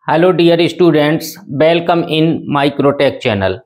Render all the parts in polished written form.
Hello dear students, welcome in Microtech channel.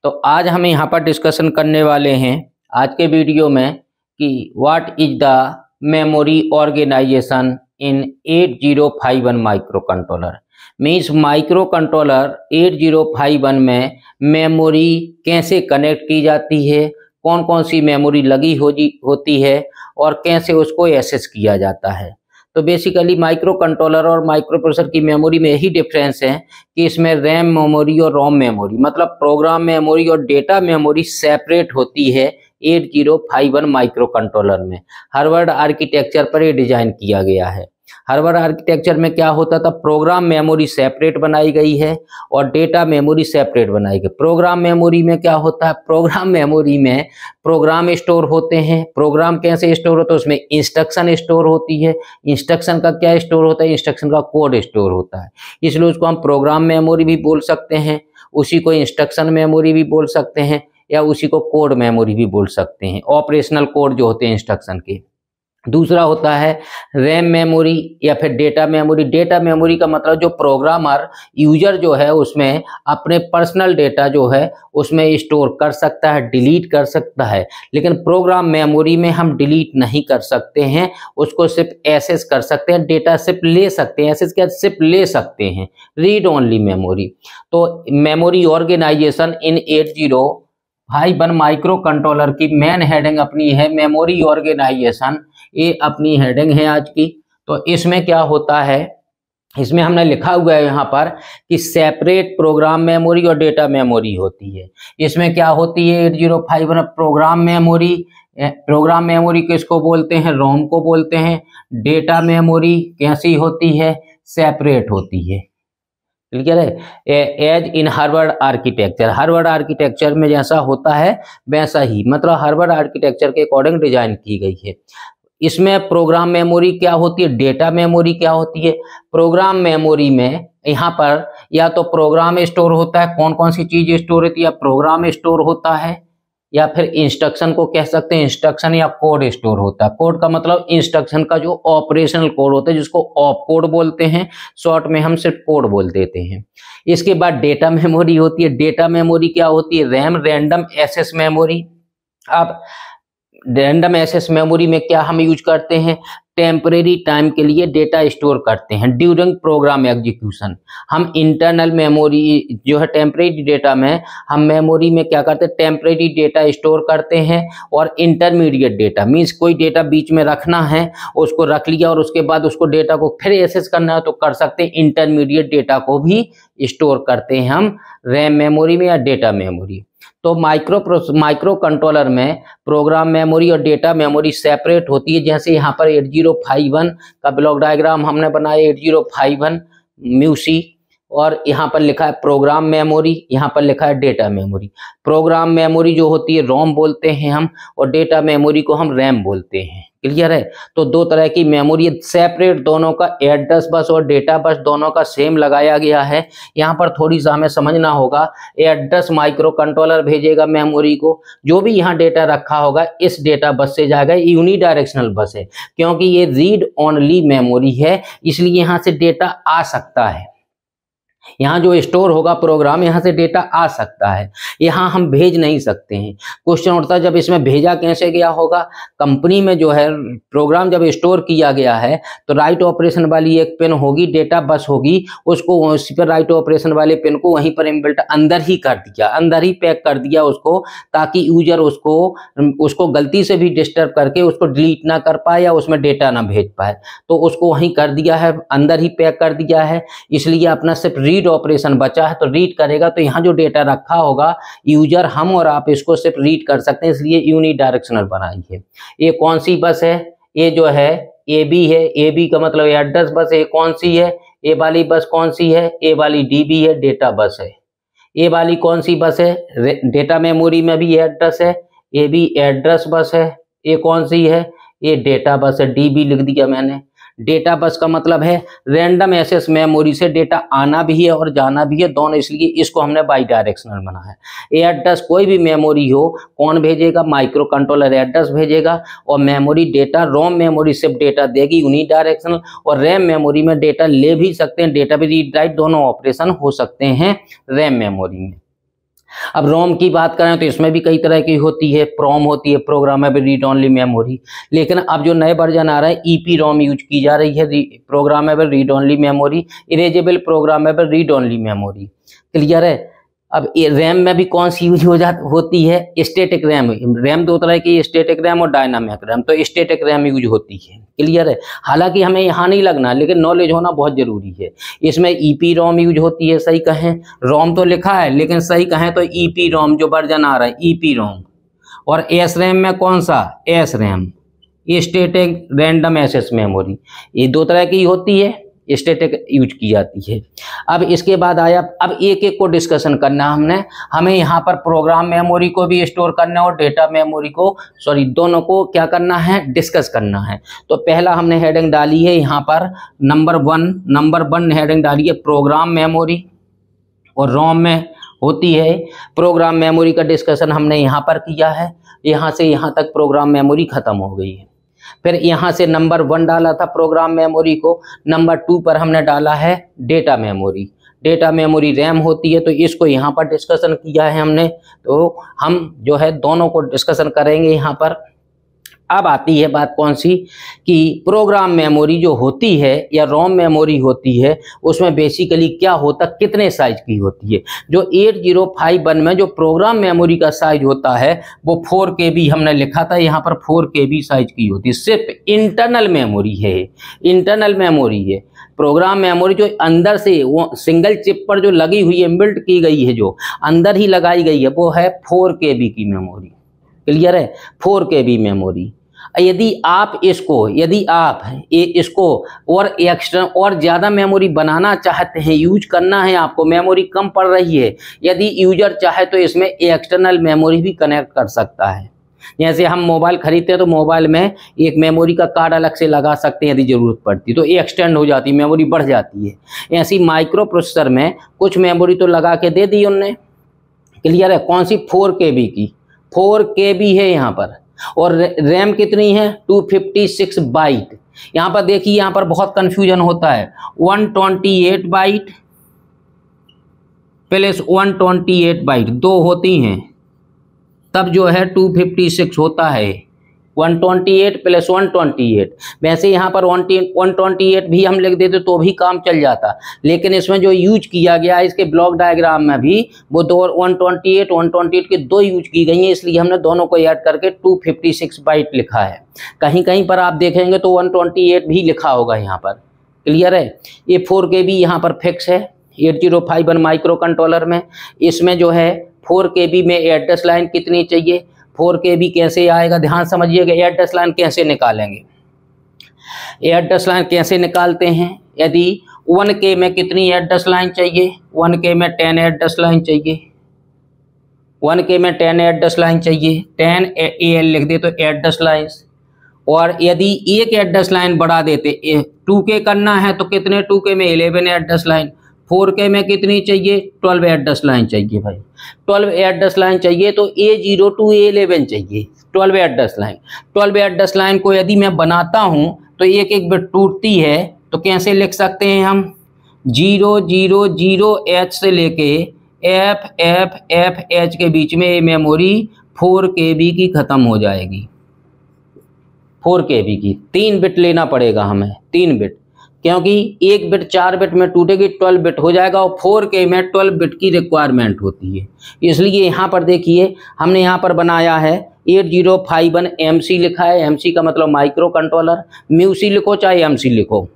तो आज हम यहाँ पर डिस्कशन करने वाले हैं आज के वीडियो में कि what is the memory organisation in 8051 micro controller. Means micro controller 8051 में मेमोरी कैसे कनेक्ट की जाती है, कौन कौन सी मेमोरी लगी होती है और कैसे उसको एक्सेस किया जाता है। तो बेसिकली माइक्रो कंट्रोलर और माइक्रो प्रोसेसर की मेमोरी में यही डिफरेंस है कि इसमें रैम मेमोरी और रोम मेमोरी मतलब प्रोग्राम मेमोरी और डेटा मेमोरी सेपरेट होती है 8051 माइक्रो कंट्रोलर में। हार्वर्ड आर्किटेक्चर पर ये डिजाइन किया गया है। हार्वर्ड आर्किटेक्चर में क्या होता था, प्रोग्राम मेमोरी सेपरेट बनाई गई है और डेटा मेमोरी सेपरेट बनाई गई। प्रोग्राम मेमोरी में क्या होता है, प्रोग्राम मेमोरी में प्रोग्राम स्टोर होते हैं। प्रोग्राम कैसे स्टोर होता है, उसमें इंस्ट्रक्शन स्टोर होती है। इंस्ट्रक्शन का क्या स्टोर होता है, इंस्ट्रक्शन का कोड स्टोर होता है, इसलिए उसको हम प्रोग्राम मेमोरी भी बोल सकते हैं, उसी को इंस्ट्रक्शन मेमोरी भी बोल सकते हैं या उसी को कोड मेमोरी भी बोल सकते हैं, ऑपरेशनल कोड जो होते हैं इंस्ट्रक्शन के। दूसरा होता है रैम मेमोरी या फिर डेटा मेमोरी। डेटा मेमोरी का मतलब जो प्रोग्रामर यूजर जो है उसमें अपने पर्सनल डेटा जो है उसमें स्टोर कर सकता है, डिलीट कर सकता है। लेकिन प्रोग्राम मेमोरी में हम डिलीट नहीं कर सकते हैं, उसको सिर्फ एक्सेस कर सकते हैं, डेटा सिर्फ ले सकते हैं। एक्सेस क्या, सिर्फ ले सकते हैं, रीड ओनली मेमोरी। तो memory organisation in 8051 micro controller की मेन हेडिंग अपनी है मेमोरी ऑर्गेनाइजेशन, ये अपनी हेडिंग है आज की। तो इसमें क्या होता है, इसमें हमने लिखा हुआ है यहाँ पर कि सेपरेट प्रोग्राम मेमोरी और डेटा मेमोरी होती है। इसमें क्या होती है 8051 प्रोग्राम मेमोरी। प्रोग्राम मेमोरी किसको बोलते हैं, रोम को बोलते हैं। डेटा मेमोरी कैसी होती है, सेपरेट होती है। क्लियर है। As in Harvard architecture, Harvard architecture में जैसा होता है वैसा ही, मतलब हार्वर्ड आर्किटेक्चर के अकॉर्डिंग डिजाइन की गई है। इसमें प्रोग्राम मेमोरी क्या होती है, डेटा मेमोरी क्या होती है। प्रोग्राम मेमोरी में यहाँ पर या तो प्रोग्राम स्टोर होता है, कौन कौन सी चीज स्टोर होती है, प्रोग्राम स्टोर होता है या फिर इंस्ट्रक्शन को कह सकते हैं इंस्ट्रक्शन या कोड स्टोर होता है। कोड का मतलब इंस्ट्रक्शन का जो ऑपरेशनल कोड होता है जिसको ऑप कोड बोलते हैं, शॉर्ट में हम सिर्फ कोड बोल देते हैं। इसके बाद डेटा मेमोरी होती है। डेटा मेमोरी क्या होती है, रैम रैंडम एक्सेस मेमोरी। अब रैंडम एक्सेस मेमोरी में क्या हम यूज करते हैं, टेम्परेरी टाइम के लिए डेटा स्टोर करते हैं ड्यूरिंग प्रोग्राम एग्जीक्यूशन। हम इंटरनल मेमोरी जो है टेम्परेरी डेटा में हम मेमोरी में क्या करते हैं, टेम्परेरी डेटा स्टोर करते हैं। और इंटरमीडिएट डेटा मीन्स कोई डेटा बीच में रखना है, उसको रख लिया और उसके बाद उसको डेटा को फिर एक्सेस करना है तो कर सकते हैं। इंटरमीडिएट डेटा को भी स्टोर करते हैं हम रैम मेमोरी में या डेटा मेमोरी। तो माइक्रो कंट्रोलर में प्रोग्राम मेमोरी और डेटा मेमोरी सेपरेट होती है। जैसे यहाँ पर 8051 का ब्लॉक डायग्राम हमने बनाया, 8051 म्यूसी, और यहाँ पर लिखा है प्रोग्राम मेमोरी, यहाँ पर लिखा है डेटा मेमोरी। प्रोग्राम मेमोरी जो होती है रोम बोलते हैं हम, और डेटा मेमोरी को हम रैम बोलते हैं। क्लियर है। तो दो तरह की मेमोरी सेपरेट, दोनों का एड्रेस बस और डेटा बस दोनों का सेम लगाया गया है। यहाँ पर थोड़ी सा हमें समझना होगा, एड्रेस माइक्रो कंट्रोलर भेजेगा मेमोरी को, जो भी यहाँ डेटा रखा होगा इस डेटा बस से जाएगा। यूनिडायरेक्शनल बस है क्योंकि ये रीड ओनली मेमोरी है, इसलिए यहाँ से डेटा आ सकता है। यहाँ जो स्टोर होगा प्रोग्राम, यहाँ से डेटा आ सकता है, यहाँ हम भेज नहीं सकते हैं। क्वेश्चन उठता है जब इसमें भेजा कैसे गया होगा। कंपनी में जो है प्रोग्राम जब स्टोर किया गया है तो राइट ऑपरेशन वाली एक पिन होगी, डेटा बस होगी, उसको उसी पर राइट ऑपरेशन वाले पिन को वहीं पर इनबिल्ट अंदर ही कर दिया, अंदर ही पैक कर दिया उसको, ताकि यूजर उसको गलती से भी डिस्टर्ब करके उसको डिलीट ना कर पाए या उसमें डेटा ना भेज पाए। तो उसको वहीं कर दिया है, अंदर ही पैक कर दिया है, इसलिए अपना सिर्फ रीड ऑपरेशन बचा है। तो रीड करेगा तो यहाँ जो डेटा रखा होगा यूजर, हम और आप इसको सिर्फ रीड कर सकते हैं, इसलिए यूनिडायरेक्शनल बनाई है। ये कौन सी बस है, ये जो है ए बी है। ए बी का मतलब एड्रेस बस है। कौन सी है, ए वाली बस कौन सी है, ए वाली DB है, डेटा बस है। ए वाली कौन सी बस है, डेटा मेमोरी में भी एड्रेस है, ए बी एड्रेस बस है। ये कौन सी है, ये डेटा बस है, DB लिख दिया मैंने। डेटा बस का मतलब है रैंडम एक्सेस मेमोरी से डेटा आना भी है और जाना भी है दोनों, इसलिए इसको हमने बाई डायरेक्शनल बनाया है। एड्रेस कोई भी मेमोरी हो कौन भेजेगा, माइक्रो कंट्रोलर एड्रेस भेजेगा, और मेमोरी डेटा रोम मेमोरी सिर्फ डेटा देगी यूनि डायरेक्शनल, और रैम मेमोरी में डेटा ले भी सकते हैं, डेटा भी रीड राइट दोनों ऑपरेशन हो सकते हैं रैम मेमोरी में। अब रोम की बात करें तो इसमें भी कई तरह की होती है, प्रोम होती है प्रोग्रामेबल रीड ओनली मेमोरी, लेकिन अब जो नए वर्जन आ रहा है ईपी रोम यूज की जा रही है, programmable read only memory, erasable programmable read only memory. Clear है। अब रैम में भी कौन सी यूज होती है, स्टैटिक रैम। रैम दो तरह की, स्टैटिक रैम और डायनामिक रैम, तो स्टैटिक रैम यूज होती है। क्लियर है। हालांकि हमें यहाँ नहीं लगना, लेकिन नॉलेज होना बहुत जरूरी है। इसमें ईपी रोम यूज होती है, सही कहें, रोम तो लिखा है लेकिन सही कहें तो ईपी रोम जो वर्जन आ रहा है ईपी रोम। और एस रैम में कौन सा, S RAM, static random access memory, ये दो तरह की होती है, स्टैटिक यूज की जाती है। अब इसके बाद आया, अब एक एक को डिस्कशन करना हमें यहाँ पर प्रोग्राम मेमोरी को भी स्टोर करना है और डेटा मेमोरी को, सॉरी दोनों को क्या करना है, डिस्कस करना है। तो पहला हमने हेडिंग डाली है यहाँ पर नंबर वन हेडिंग डाली है प्रोग्राम मेमोरी, और रोम में होती है प्रोग्राम मेमोरी का डिस्कशन हमने यहाँ पर किया है। यहाँ से यहाँ तक प्रोग्राम मेमोरी खत्म हो गई है। फिर यहाँ से नंबर 1 डाला था प्रोग्राम मेमोरी को, नंबर 2 पर हमने डाला है data memory. Data memory RAM होती है, तो इसको यहाँ पर डिस्कशन किया है हमने। तो हम जो है दोनों को डिस्कशन करेंगे यहाँ पर। अब आती है बात कौन सी, कि प्रोग्राम मेमोरी जो होती है या रोम मेमोरी होती है उसमें बेसिकली क्या होता, कितने साइज की होती है। जो 8051 में जो प्रोग्राम मेमोरी का साइज होता है वो 4 KB हमने लिखा था, यहाँ पर 4 KB साइज की होती है। सिर्फ इंटरनल मेमोरी है, इंटरनल मेमोरी है। प्रोग्राम मेमोरी जो अंदर से वो सिंगल चिप पर जो लगी हुई है, बिल्ट की गई है, जो अंदर ही लगाई गई है, वो है 4 KB की मेमोरी। क्लियर है, 4 KB मेमोरी। यदि आप इसको और एक्स्ट्रा और ज़्यादा मेमोरी बनाना चाहते हैं, यूज करना है आपको, मेमोरी कम पड़ रही है, यदि यूजर चाहे तो इसमें एक्सटर्नल मेमोरी भी कनेक्ट कर सकता है। जैसे हम मोबाइल खरीदते हैं तो मोबाइल में एक मेमोरी का कार्ड अलग से लगा सकते हैं, यदि ज़रूरत पड़ती तो एक्सटेंड हो जाती, मेमोरी बढ़ जाती है। ऐसी माइक्रो प्रोसेसर में कुछ मेमोरी तो लगा के दे दी उनने। क्लियर है। कौन सी, 4 KB की, 4 KB है यहाँ पर। और रैम कितनी है, 256 बाइट। यहाँ पर देखिए, यहाँ पर बहुत कंफ्यूजन होता है, 128 बाइट प्लस 128 बाइट, दो होती हैं तब जो है 256 होता है, 128 प्लस 128। वैसे यहाँ पर 128 भी हम लिख देते तो भी काम चल जाता, लेकिन इसमें जो यूज किया गया है इसके ब्लॉक डायग्राम में भी वो दो 128 के दो यूज की गई हैं, इसलिए हमने दोनों को ऐड करके 256 बाइट लिखा है। कहीं कहीं पर आप देखेंगे तो 128 भी लिखा होगा यहाँ पर। क्लियर है। ये 4 KB यहाँ पर फिक्स है 8051 माइक्रो कंट्रोलर में। इसमें जो है 4 KB में एड्रेस लाइन कितनी चाहिए, 4 KB कैसे आएगा, ध्यान समझिएगा। एड्रेस लाइन कैसे निकालेंगे, एड्रेस लाइन कैसे निकालते हैं। यदि 1K में कितनी एड्रेस लाइन चाहिए, 1K में 10 एड्रेस लाइन चाहिए, 1K में 10 एड्रेस लाइन चाहिए, 10 AL लिख दे तो एड्रेस लाइन्स। और यदि एक एड्रेस लाइन बढ़ा देते, 2K करना है तो कितने 2K में 11 एड्रेस लाइन, 4K में कितनी चाहिए, 12 एड्रेस लाइन चाहिए भाई। 12 एड्रेस लाइन चाहिए तो A0 to A11 चाहिए, 12 एड्रेस लाइन। 12 एड्रेस लाइन को यदि मैं बनाता हूं तो एक एक बिट टूटती है, तो कैसे लिख सकते हैं हम, 000H से लेके FFFH के बीच में ये मेमोरी 4 KB की खत्म हो जाएगी, 4 KB की। 3 बिट लेना पड़ेगा हमें, 3 बिट, क्योंकि एक बिट 4 बिट में टूटेगी, 12 बिट हो जाएगा, और 4K में 12 बिट की रिक्वायरमेंट होती है। इसलिए यहाँ पर देखिए हमने यहाँ पर बनाया है 8051 MC लिखा है, MC का मतलब माइक्रो कंट्रोलर, म्यूसी लिखो चाहे MC लिखो।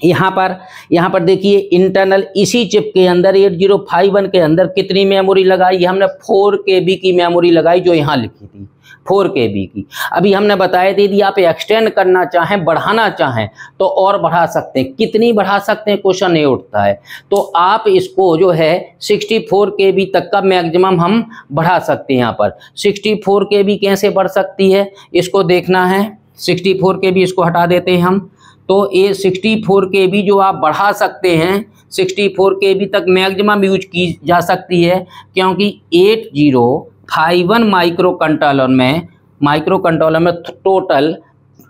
यहाँ पर देखिए इंटरनल इसी चिप के अंदर 8051 के अंदर कितनी मेमोरी लगाई, हमने 4 KB की मेमोरी लगाई, जो यहाँ लिखी थी 4 KB की। अभी हमने बताया थी, यदि आप एक्सटेंड करना चाहें, बढ़ाना चाहें तो और बढ़ा सकते हैं। कितनी बढ़ा सकते हैं, क्वेश्चन ये उठता है। तो आप इसको जो है 64 KB तक का मैक्सिमम हम बढ़ा सकते हैं। यहाँ पर 64 KB कैसे बढ़ सकती है, इसको देखना है। 64 KB इसको हटा देते हैं हम, तो ये 64 KB जो आप बढ़ा सकते हैं, 64 KB तक मैक्सिमम यूज की जा सकती है, क्योंकि 8051 माइक्रो कंट्रोलर में टोटल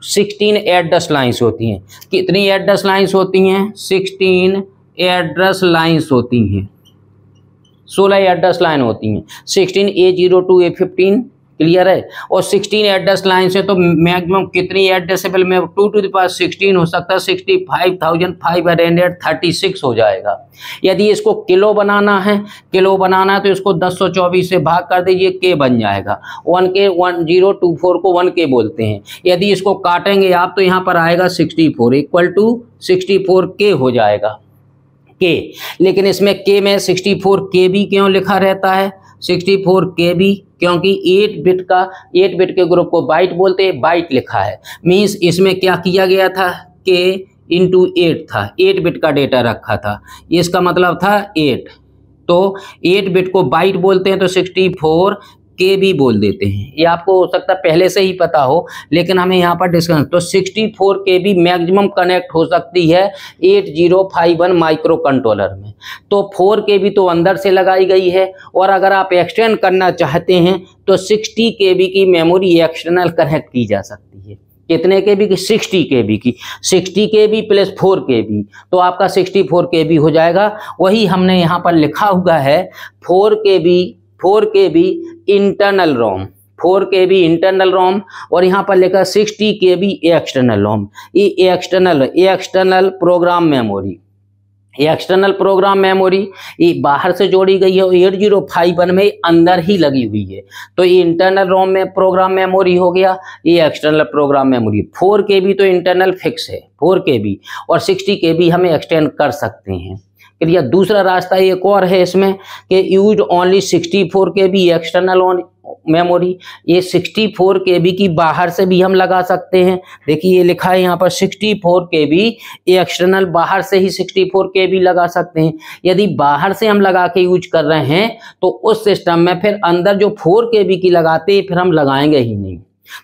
16 एड्रेस लाइन्स होती हैं। कितनी एड्रेस लाइन्स होती हैं? 16 एड्रेस लाइन्स होती हैं, 16 एड्रेस लाइन होती हैं। 16 A0 to A15 क्लियर है। और 16 एड्रेस लाइन से तो मैक्सिमम कितनी एड्रेसेबल में 2 to the power 16 हो सकता है, 65,536 हो जाएगा। यदि इसको किलो बनाना है तो इसको 1024 से भाग कर दीजिए, K बन जाएगा। 1K 1024 को 1K बोलते हैं। यदि इसको काटेंगे आप तो यहाँ पर आएगा 64 इक्वल टू 64K हो जाएगा K। लेकिन इसमें K में 64 KB क्यों लिखा रहता है? 64 KB क्योंकि 8 बिट के ग्रुप को बाइट बोलते हैं, बाइट लिखा है। मीन्स इसमें क्या किया गया था? K इंटू 8 था, 8 बिट का डेटा रखा था, इसका मतलब था 8। तो 8 बिट को बाइट बोलते हैं तो 64 KB बोल देते हैं। ये आपको हो सकता है पहले से ही पता हो, लेकिन हमें यहाँ पर डिस्कस। तो 64 KB मैक्सिमम कनेक्ट हो सकती है 8051 माइक्रो कंट्रोलर में। तो 4 KB तो अंदर से लगाई गई है, और अगर आप एक्सटेंड करना चाहते हैं तो 60 KB की मेमोरी एक्सटर्नल कनेक्ट की जा सकती है। कितने KB की? 60 KB की। 60 KB प्लस 4 KB तो आपका 64 KB हो जाएगा। वही हमने यहाँ पर लिखा हुआ है 4 KB इंटरनल रोम, 4 KB इंटरनल रोम, और यहाँ पर लिखा 60 KB एक्सटर्नल रोम। ये external program memory, external program memory ये बाहर से जोड़ी गई है और 8051 में अंदर ही लगी हुई है। तो ये इंटरनल रोम में प्रोग्राम मेमोरी हो गया, ये एक्सटर्नल प्रोग्राम मेमोरी। 4 KB तो इंटरनल फिक्स है 4 KB, और 60 KB हम एक्सटेंड कर सकते हैं। क्लियर। दूसरा रास्ता एक और है इसमें कि use only 64 KB external memory. ये 64 KB की बाहर से भी हम लगा सकते हैं। देखिए ये लिखा है यहाँ पर 64 KB एक्सटर्नल, बाहर से ही 64 KB लगा सकते हैं। यदि बाहर से हम लगा के यूज कर रहे हैं तो उस सिस्टम में फिर अंदर जो 4 KB की लगाते हैं फिर हम लगाएंगे ही नहीं।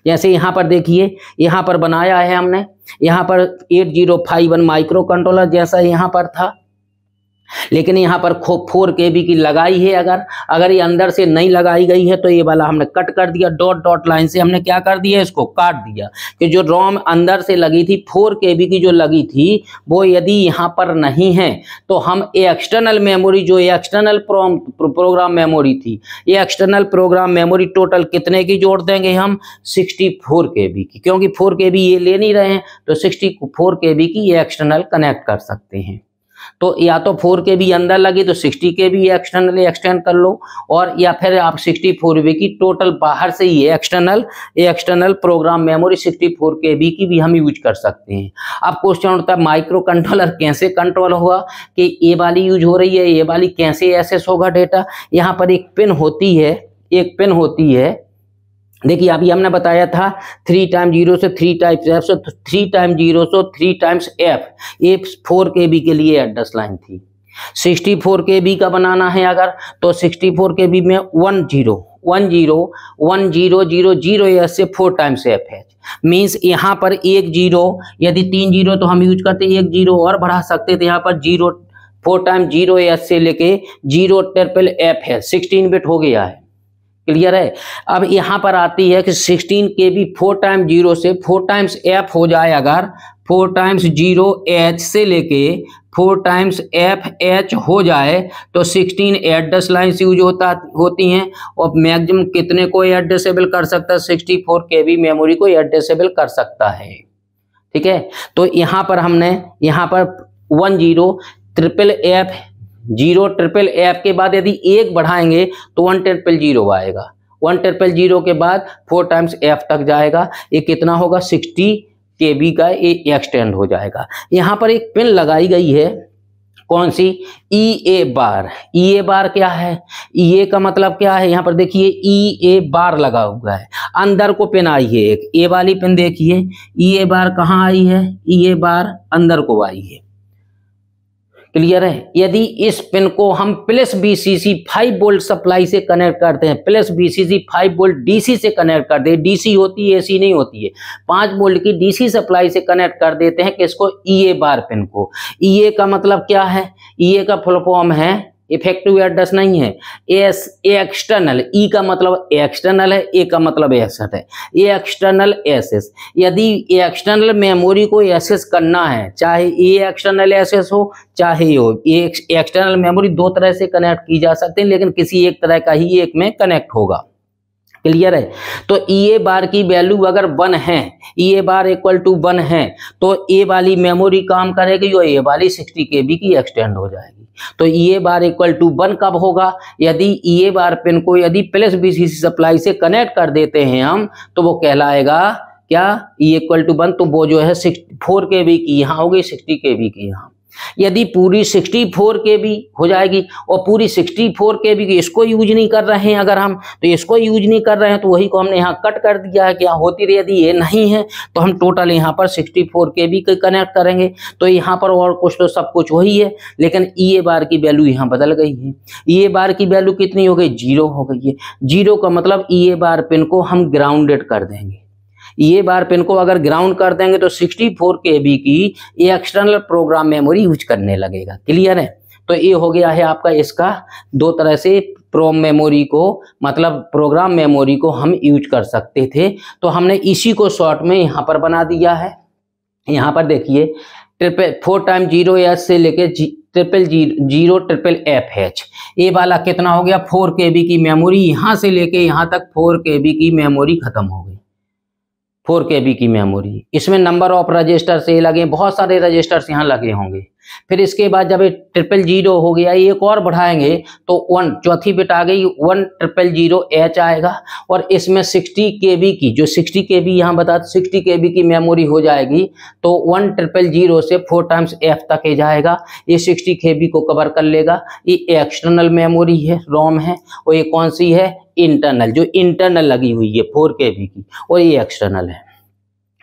जैसे यहाँ पर देखिए, यहाँ पर बनाया है हमने, यहाँ पर 8051 माइक्रो कंट्रोलर जैसा यहाँ पर था, लेकिन यहाँ पर 4 KB की लगाई है। अगर ये अंदर से नहीं लगाई गई है तो ये वाला हमने कट कर दिया, डॉट लाइन से हमने क्या कर दिया, इसको काट दिया। कि जो रोम अंदर से लगी थी 4 KB की जो लगी थी वो यदि यहाँ पर नहीं है तो हम एक्सटर्नल मेमोरी, जो एक्सटर्नल प्रोग्राम मेमोरी थी, ये एक्सटर्नल प्रोग्राम मेमोरी टोटल कितने की जोड़ देंगे हम? 64 KB की, क्योंकि 4 KB ये ले नहीं रहे हैं तो 64 KB की ये एक्सटर्नल कनेक्ट कर सकते हैं। तो या तो 4 KB अंदर लगी तो 60 KB एक्सटर्नली एक्सटेंड कर लो, और या फिर आप 64 KB की टोटल बाहर से ही एक्सटर्नल प्रोग्राम मेमोरी 64 KB की भी हम यूज कर सकते हैं। अब क्वेश्चन उठता है माइक्रो कंट्रोलर कैसे कंट्रोल हुआ, कि ये वाली यूज हो रही है, ये वाली कैसे एक्सेस होगा डेटा। यहाँ पर एक पिन होती है, देखिए अभी हमने बताया था 3 टाइम्स 0 से 3 टाइम्स F, 3 टाइम्स 0 से 3 टाइम्स F, ये 4 KB के लिए एड्रेस लाइन थी। 64 KB का बनाना है अगर तो 64 KB में 101000 से 4 टाइम्स F है। मीन्स यहाँ पर 1 0, यदि 3 0 तो हम यूज करते 1 0 और बढ़ा सकते थे। यहाँ पर 4 टाइम्स 0 से लेके 0 ट्रिपल F है, 16 बिट हो गया है। क्लियर है। अब यहाँ पर आती है कि 16 KB 4 टाइम्स 0 से 4 टाइम्स F हो जाए, अगर 4 टाइम्स 0H से लेके 4 टाइम्स FH हो जाए तो 16 एड्रेस लाइन्स यूज होती हैं, और मैक्सिमम कितने को एड्रेसेबल कर सकता है? 64 KB मेमोरी को एड्रेसेबल कर सकता है। ठीक है। तो यहाँ पर हमने 10 ट्रिपल F 0 ट्रिपल F के बाद यदि 1 बढ़ाएंगे तो 1000 आएगा। 1000 के बाद 4 टाइम्स F तक जाएगा, ये कितना होगा? 60 KB का ये एक्सटेंड हो जाएगा। यहाँ पर एक पिन लगाई गई है, कौन सी? EA बार। EA बार क्या है? EA का मतलब क्या है? यहाँ पर देखिए EA बार लगा हुआ है, अंदर को पिन आई है एक, ये वाली पिन देखिए EA बार कहाँ आई है? EA बार अंदर को आई है। क्लियर है। यदि इस पिन को हम प्लस VCC 5 वोल्ट सप्लाई से कनेक्ट करते हैं, प्लस VCC 5 वोल्ट DC से कनेक्ट कर दे, DC होती है AC नहीं होती है, 5 वोल्ट की DC सप्लाई से कनेक्ट कर देते हैं किसको, EA बार पिन को। EA का मतलब क्या है, EA का फुल फॉर्म है इफेक्टिव एड्रेस नहीं है, एक्सटर्नल। ई का मतलब एक्सटर्नल है, ए का मतलब एसेट है, ये एक्सटर्नल एसेस। यदि एक्सटर्नल मेमोरी को एक्सेस करना है, चाहे ये एक्सटर्नल एसेस हो चाहे ये हो, ये एक्सटर्नल मेमोरी दो तरह से कनेक्ट की जा सकते हैं, लेकिन किसी एक तरह का ही एक में कनेक्ट होगा। क्लियर है। तो EA बार की वैल्यू अगर 1 है, EA बार इक्वल टू 1 है, तो ए वाली मेमोरी काम करेगी और ए वाली 60 KB की एक्सटेंड हो जाएगी। तो EA बार इक्वल टू 1 कब होगा, यदि EA बार पिन को यदि प्लस VCC सप्लाई से कनेक्ट कर देते हैं हम, तो वो कहलाएगा क्या, E इक्वल टू 1, तो वो जो है 4 KB की यहाँ होगी, 60 KB की यहाँ। यदि पूरी 64 KB हो जाएगी और पूरी 64 KB की इसको यूज नहीं कर रहे हैं अगर हम, तो इसको यूज नहीं कर रहे हैं तो वही को हमने यहाँ कट कर दिया है, क्या होती रही। यदि ये नहीं है तो हम टोटल यहाँ पर 64 KB के कनेक्ट करेंगे, तो यहाँ पर और कुछ तो सब कुछ वही है, लेकिन EA बार की वैल्यू यहाँ बदल गई है। EA बार की वैल्यू कितनी हो गई, 0 हो गई है। 0 का मतलब EA बार पिन को हम ग्राउंडेड कर देंगे। ये बार पिन को अगर ग्राउंड कर देंगे तो 64 KB की ये एक्सटर्नल प्रोग्राम मेमोरी यूज करने लगेगा। क्लियर है। तो ये हो गया है आपका इसका दो तरह से प्रोम मेमोरी को, मतलब प्रोग्राम मेमोरी को हम यूज कर सकते थे, तो हमने इसी को शॉर्ट में यहाँ पर बना दिया है। यहाँ पर देखिए 4 टाइम 0S से लेके 000FH, ये वाला कितना हो गया, 4 KB की मेमोरी, यहाँ से लेके यहाँ तक 4 KB की मेमोरी खत्म हो गई, 4 KB की मेमोरी। इसमें नंबर ऑफ रजिस्टर्स ये लगे, बहुत सारे रजिस्टर्स यहाँ लगे होंगे। फिर इसके बाद जब 000 हो गया, एक और बढ़ाएंगे तो 1 चौथी बिट आ गई, 1000H आएगा, और इसमें 60 KB की, जो 60 KB यहाँ बता 60 KB की मेमोरी हो जाएगी, तो 1000 से 4 टाइम्स F तक ही जाएगा, ये 60 KB को कवर कर लेगा। ये एक्सटर्नल मेमोरी है, रोम है, और ये कौन सी है, इंटरनल, जो इंटरनल लगी हुई है 4 KB की, और ये एक्सटर्नल है।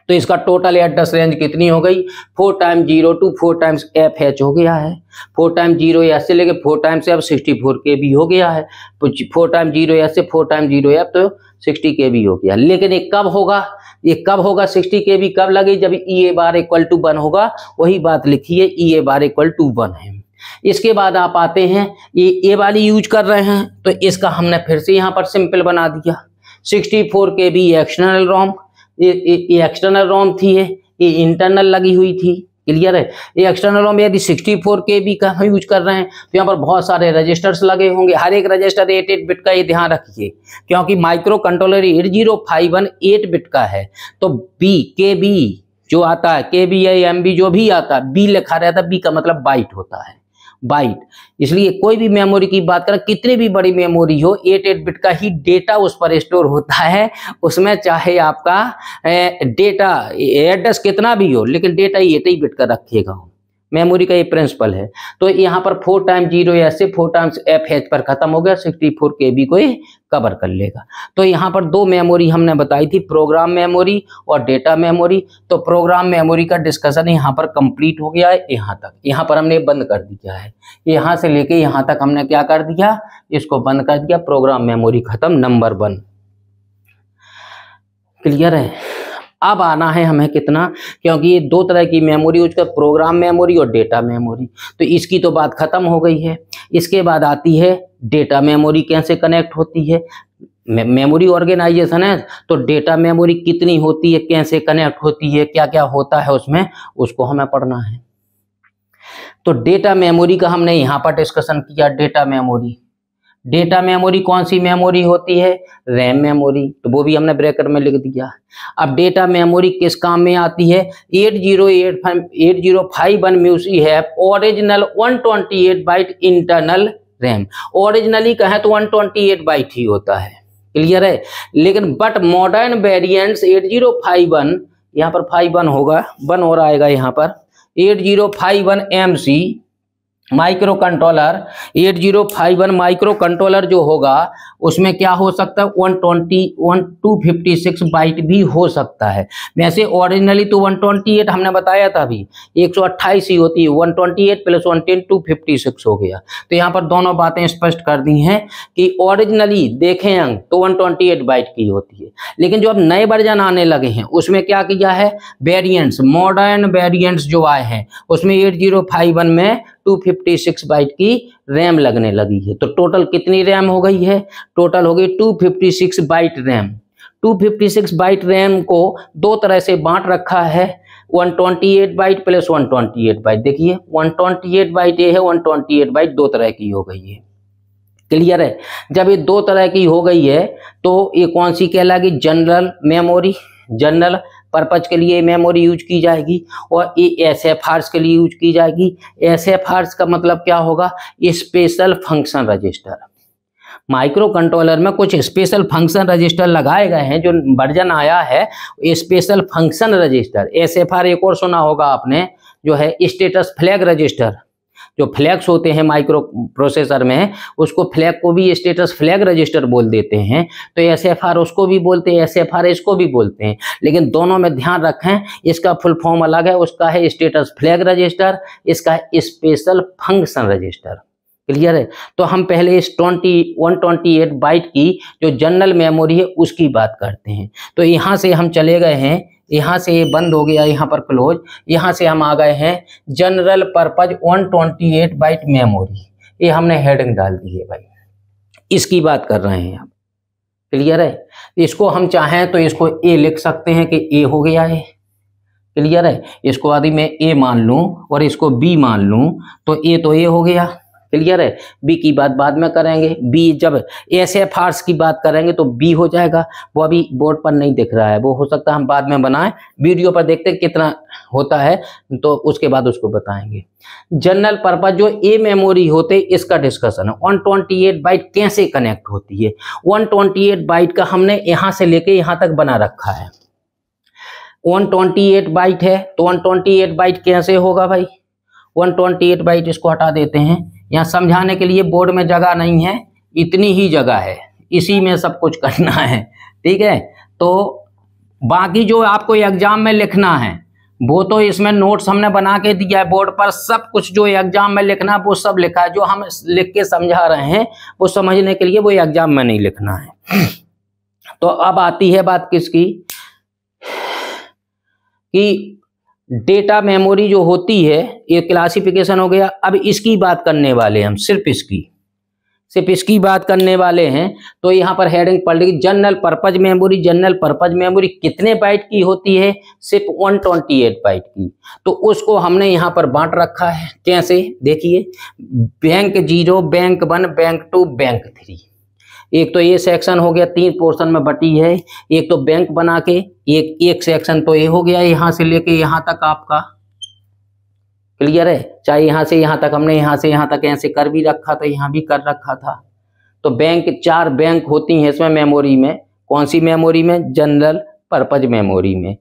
तो इसका टोटल एड्रेस रेंज कितनी हो गई, 4 टाइम 0 to 4 टाइम्स FH हो गया है, 4 टाइम 0S से लेके 4 टाइम्स F 64 KB हो गया है, 4 टाइम 0S से 4 टाइम 0F तो 60 KB हो गया। लेकिन ये कब होगा, ये कब होगा, 60 KB कब लगी, जब EA बार इक्वल टू 1 होगा। वही बात लिखिए, EA बार इक्वल टू 1 है। इसके बाद आप आते हैं, ये वाली यूज कर रहे हैं, तो इसका हमने फिर से यहाँ पर सिंपल बना दिया, 64 KB एक्सटर्नल रोम, ये एक्सटर्नल रोम थी, ये इंटरनल लगी हुई थी। क्लियर है। ये एक्सटर्नल रोम यदि 64 KB का हम यूज कर रहे हैं, तो यहाँ पर बहुत सारे रजिस्टर्स लगे होंगे, हर एक रजिस्टर 8 बिट का, ये ध्यान रखिए, क्योंकि माइक्रो कंट्रोलर 8051 8 बिट का है। तो KB जो आता है, KB या MB जो भी आता है, B लिखा रहता है, B का मतलब बाइट होता है, बाइट। इसलिए कोई भी मेमोरी की बात करें, कितनी भी बड़ी मेमोरी हो, 8 बिट का ही डेटा उस पर स्टोर होता है। उसमें चाहे आपका डेटा एड्रेस कितना भी हो, लेकिन डेटा 8 बिट का रखिएगा, मेमोरी का ये प्रिंसिपल है। तो यहाँ पर 4 टाइम 0S से 4 टाइम्स FH पर खत्म हो गया, 64 KB को ये कवर कर लेगा। तो यहाँ पर दो मेमोरी हमने बताई थी, प्रोग्राम मेमोरी और डेटा मेमोरी। तो प्रोग्राम मेमोरी का डिस्कशन यहाँ पर कंप्लीट हो गया है, यहाँ तक। यहाँ पर हमने बंद कर दिया है, यहाँ से लेके यहाँ तक हमने क्या कर दिया, इसको बंद कर दिया, प्रोग्राम मेमोरी खत्म, नंबर 1। क्लियर है। अब आना है हमें कितना, क्योंकि ये दो तरह की मेमोरी यूज कर, प्रोग्राम मेमोरी और डेटा मेमोरी, तो इसकी तो बात खत्म हो गई है। इसके बाद आती है डेटा मेमोरी कैसे कनेक्ट होती है। मेमोरी ऑर्गेनाइजेशन है, तो डेटा मेमोरी कितनी होती है, कैसे कनेक्ट होती है, क्या क्या होता है उसमें, उसको हमें पढ़ना है। तो डेटा मेमोरी का हमने यहाँ पर डिस्कशन किया। डेटा मेमोरी कौन सी मेमोरी होती है, रैम मेमोरी, तो वो भी हमने ब्रैकेट में लिख दिया। अब डेटा मेमोरी किस काम में आती है, 8051 म्यूजिक है original 128 byte internal RAM. Originally कहें तो 128 बाइट ही होता है। क्लियर है। लेकिन बट मॉडर्न वेरिएंट्स 8051, यहाँ पर 51 होगा, 1 और आएगा यहाँ पर, 8051 MC micro controller 8051 micro controller जो होगा उसमें क्या हो सकता है 256 बाइट भी हो सकता है। वैसे ओरिजिनली तो 128 हमने बताया था अभी 128 ही होती है, 128 प्लस 110 256 हो गया। तो यहाँ पर दोनों बातें स्पष्ट कर दी हैं कि ओरिजिनली देखें अंक तो 128 बाइट की होती है, लेकिन जो अब नए वर्जन आने लगे हैं उसमें क्या किया है, वेरिएंट्स मॉडर्न वेरिएंट्स जो आए हैं उसमें 8051 में 256 बाइट की रैम लगने लगी है। तो टोटल कितनी रैम हो गई है, टोटल हो गई 256 बाइट रैम। 256 बाइट रैम को दो तरह से बांट रखा है, 128 बाइट प्लस 128 बाइट। देखिए 128 बाइट ये है, 128 बाइट दो तरह की हो गई है। क्लियर है। जब ये दो तरह की हो गई है तो ये कौन सी कहलाएगी, जनरल मेमोरी। जनरल पर्पज के लिए मेमोरी यूज की जाएगी और ये SFRs के लिए यूज की जाएगी। SFRs का मतलब क्या होगा, special function register. Micro controller में कुछ स्पेशल फंक्शन रजिस्टर लगाए गए हैं, जो वर्जन आया है स्पेशल फंक्शन रजिस्टर। SFR एक और सुना होगा आपने, जो है स्टेटस फ्लैग रजिस्टर। जो फ्लैग्स होते हैं माइक्रो प्रोसेसर में, उसको फ्लैग को भी स्टेटस फ्लैग रजिस्टर बोल देते हैं। तो SFR उसको भी बोलते हैं, SFR इसको भी बोलते हैं, लेकिन दोनों में ध्यान रखें इसका फुल फॉर्म अलग है। उसका है स्टेटस फ्लैग रजिस्टर, इसका है स्पेशल फंक्शन रजिस्टर। क्लियर है। तो हम पहले इस 128 बाइट की जो जनरल मेमोरी है उसकी बात करते हैं। तो यहाँ से हम चले गए हैं, यहाँ से ये बंद हो गया, यहाँ पर क्लोज, यहाँ से हम आ गए हैं जनरल पर्पज 128 बाइट मेमोरी। ये हमने हेडिंग डाल दी है भाई, इसकी बात कर रहे हैं आप। क्लियर है। इसको हम चाहें तो इसको ए लिख सकते हैं कि ए हो गया है। क्लियर है। इसको यदि मैं ए मान लूं और इसको बी मान लूं तो ए तो ए हो गया। क्लियर है। बी की बात बाद में करेंगे, बी जब SFRs की बात करेंगे तो बी हो जाएगा। वो अभी बोर्ड पर नहीं दिख रहा है, वो हो सकता है हम बाद में बनाएं, वीडियो पर देखते हैं कितना होता है तो उसके बाद उसको बताएंगे। जनरल पर्पज जो ए मेमोरी होते इसका डिस्कशन है। 128 बाइट कैसे कनेक्ट होती है। 128 बाइट का हमने यहाँ से लेके यहाँ तक बना रखा है। 128 बाइट है तो 128 बाइट कैसे होगा भाई, 128 बाइट इसको हटा देते हैं। यहाँ समझाने के लिए बोर्ड में जगह नहीं है, इतनी ही जगह है, इसी में सब कुछ करना है। ठीक है। तो बाकी जो आपको एग्जाम में लिखना है वो तो इसमें नोट्स हमने बना के दिया है बोर्ड पर। सब कुछ जो एग्जाम में लिखना वो सब लिखा है। जो हम लिख के समझा रहे हैं वो समझने के लिए, वो एग्जाम में नहीं लिखना है। तो अब आती है बात किसकी, कि डेटा मेमोरी जो होती है, ये क्लासिफिकेशन हो गया। अब इसकी बात करने वाले हैं हम, सिर्फ इसकी बात करने वाले हैं। तो यहाँ पर हेडिंग पढ़ ली, general purpose memory. General purpose memory कितने बाइट की होती है, सिर्फ 128 बाइट की। तो उसको हमने यहाँ पर बांट रखा है। कैसे, देखिए, बैंक 0, बैंक 1, बैंक 2, बैंक 3। एक तो ये सेक्शन हो गया, 3 पोर्शन में बटी है। एक तो बैंक बना के एक सेक्शन तो ये हो गया, यहाँ से लेके यहाँ तक आपका। क्लियर है। चाहे यहाँ से यहाँ तक हमने यहाँ से यहाँ तक ऐसे कर भी रखा था, यहाँ भी कर रखा था। तो बैंक 4 बैंक होती हैं इसमें मेमोरी में। कौन सी मेमोरी में, जनरल पर्पज मेमोरी में।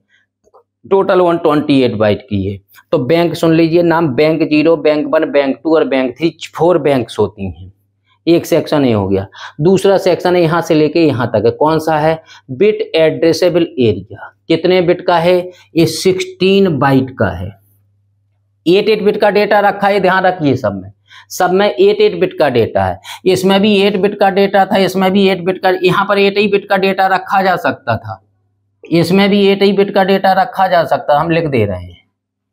टोटल 128 बाइट की है। तो बैंक सुन लीजिए नाम, बैंक 0, बैंक 1, बैंक 2 और बैंक 3, 4 बैंक्स होती हैं। एक सेक्शन ये हो गया। दूसरा सेक्शन है यहाँ से लेके यहाँ तक है। कौन सा है, बिट एड्रेसेबल एरिया। कितने बिट का है, ये 16 बाइट का है। 8 बिट का डेटा रखा है, ध्यान रखिए। सब में 8 बिट का डेटा है। इसमें भी 8 बिट का डेटा था, इसमें भी 8 बिट का, यहाँ पर 8 बिट का डेटा रखा जा सकता था, इसमें भी 8 बिट का डेटा रखा जा सकता। हम लिख दे रहे हैं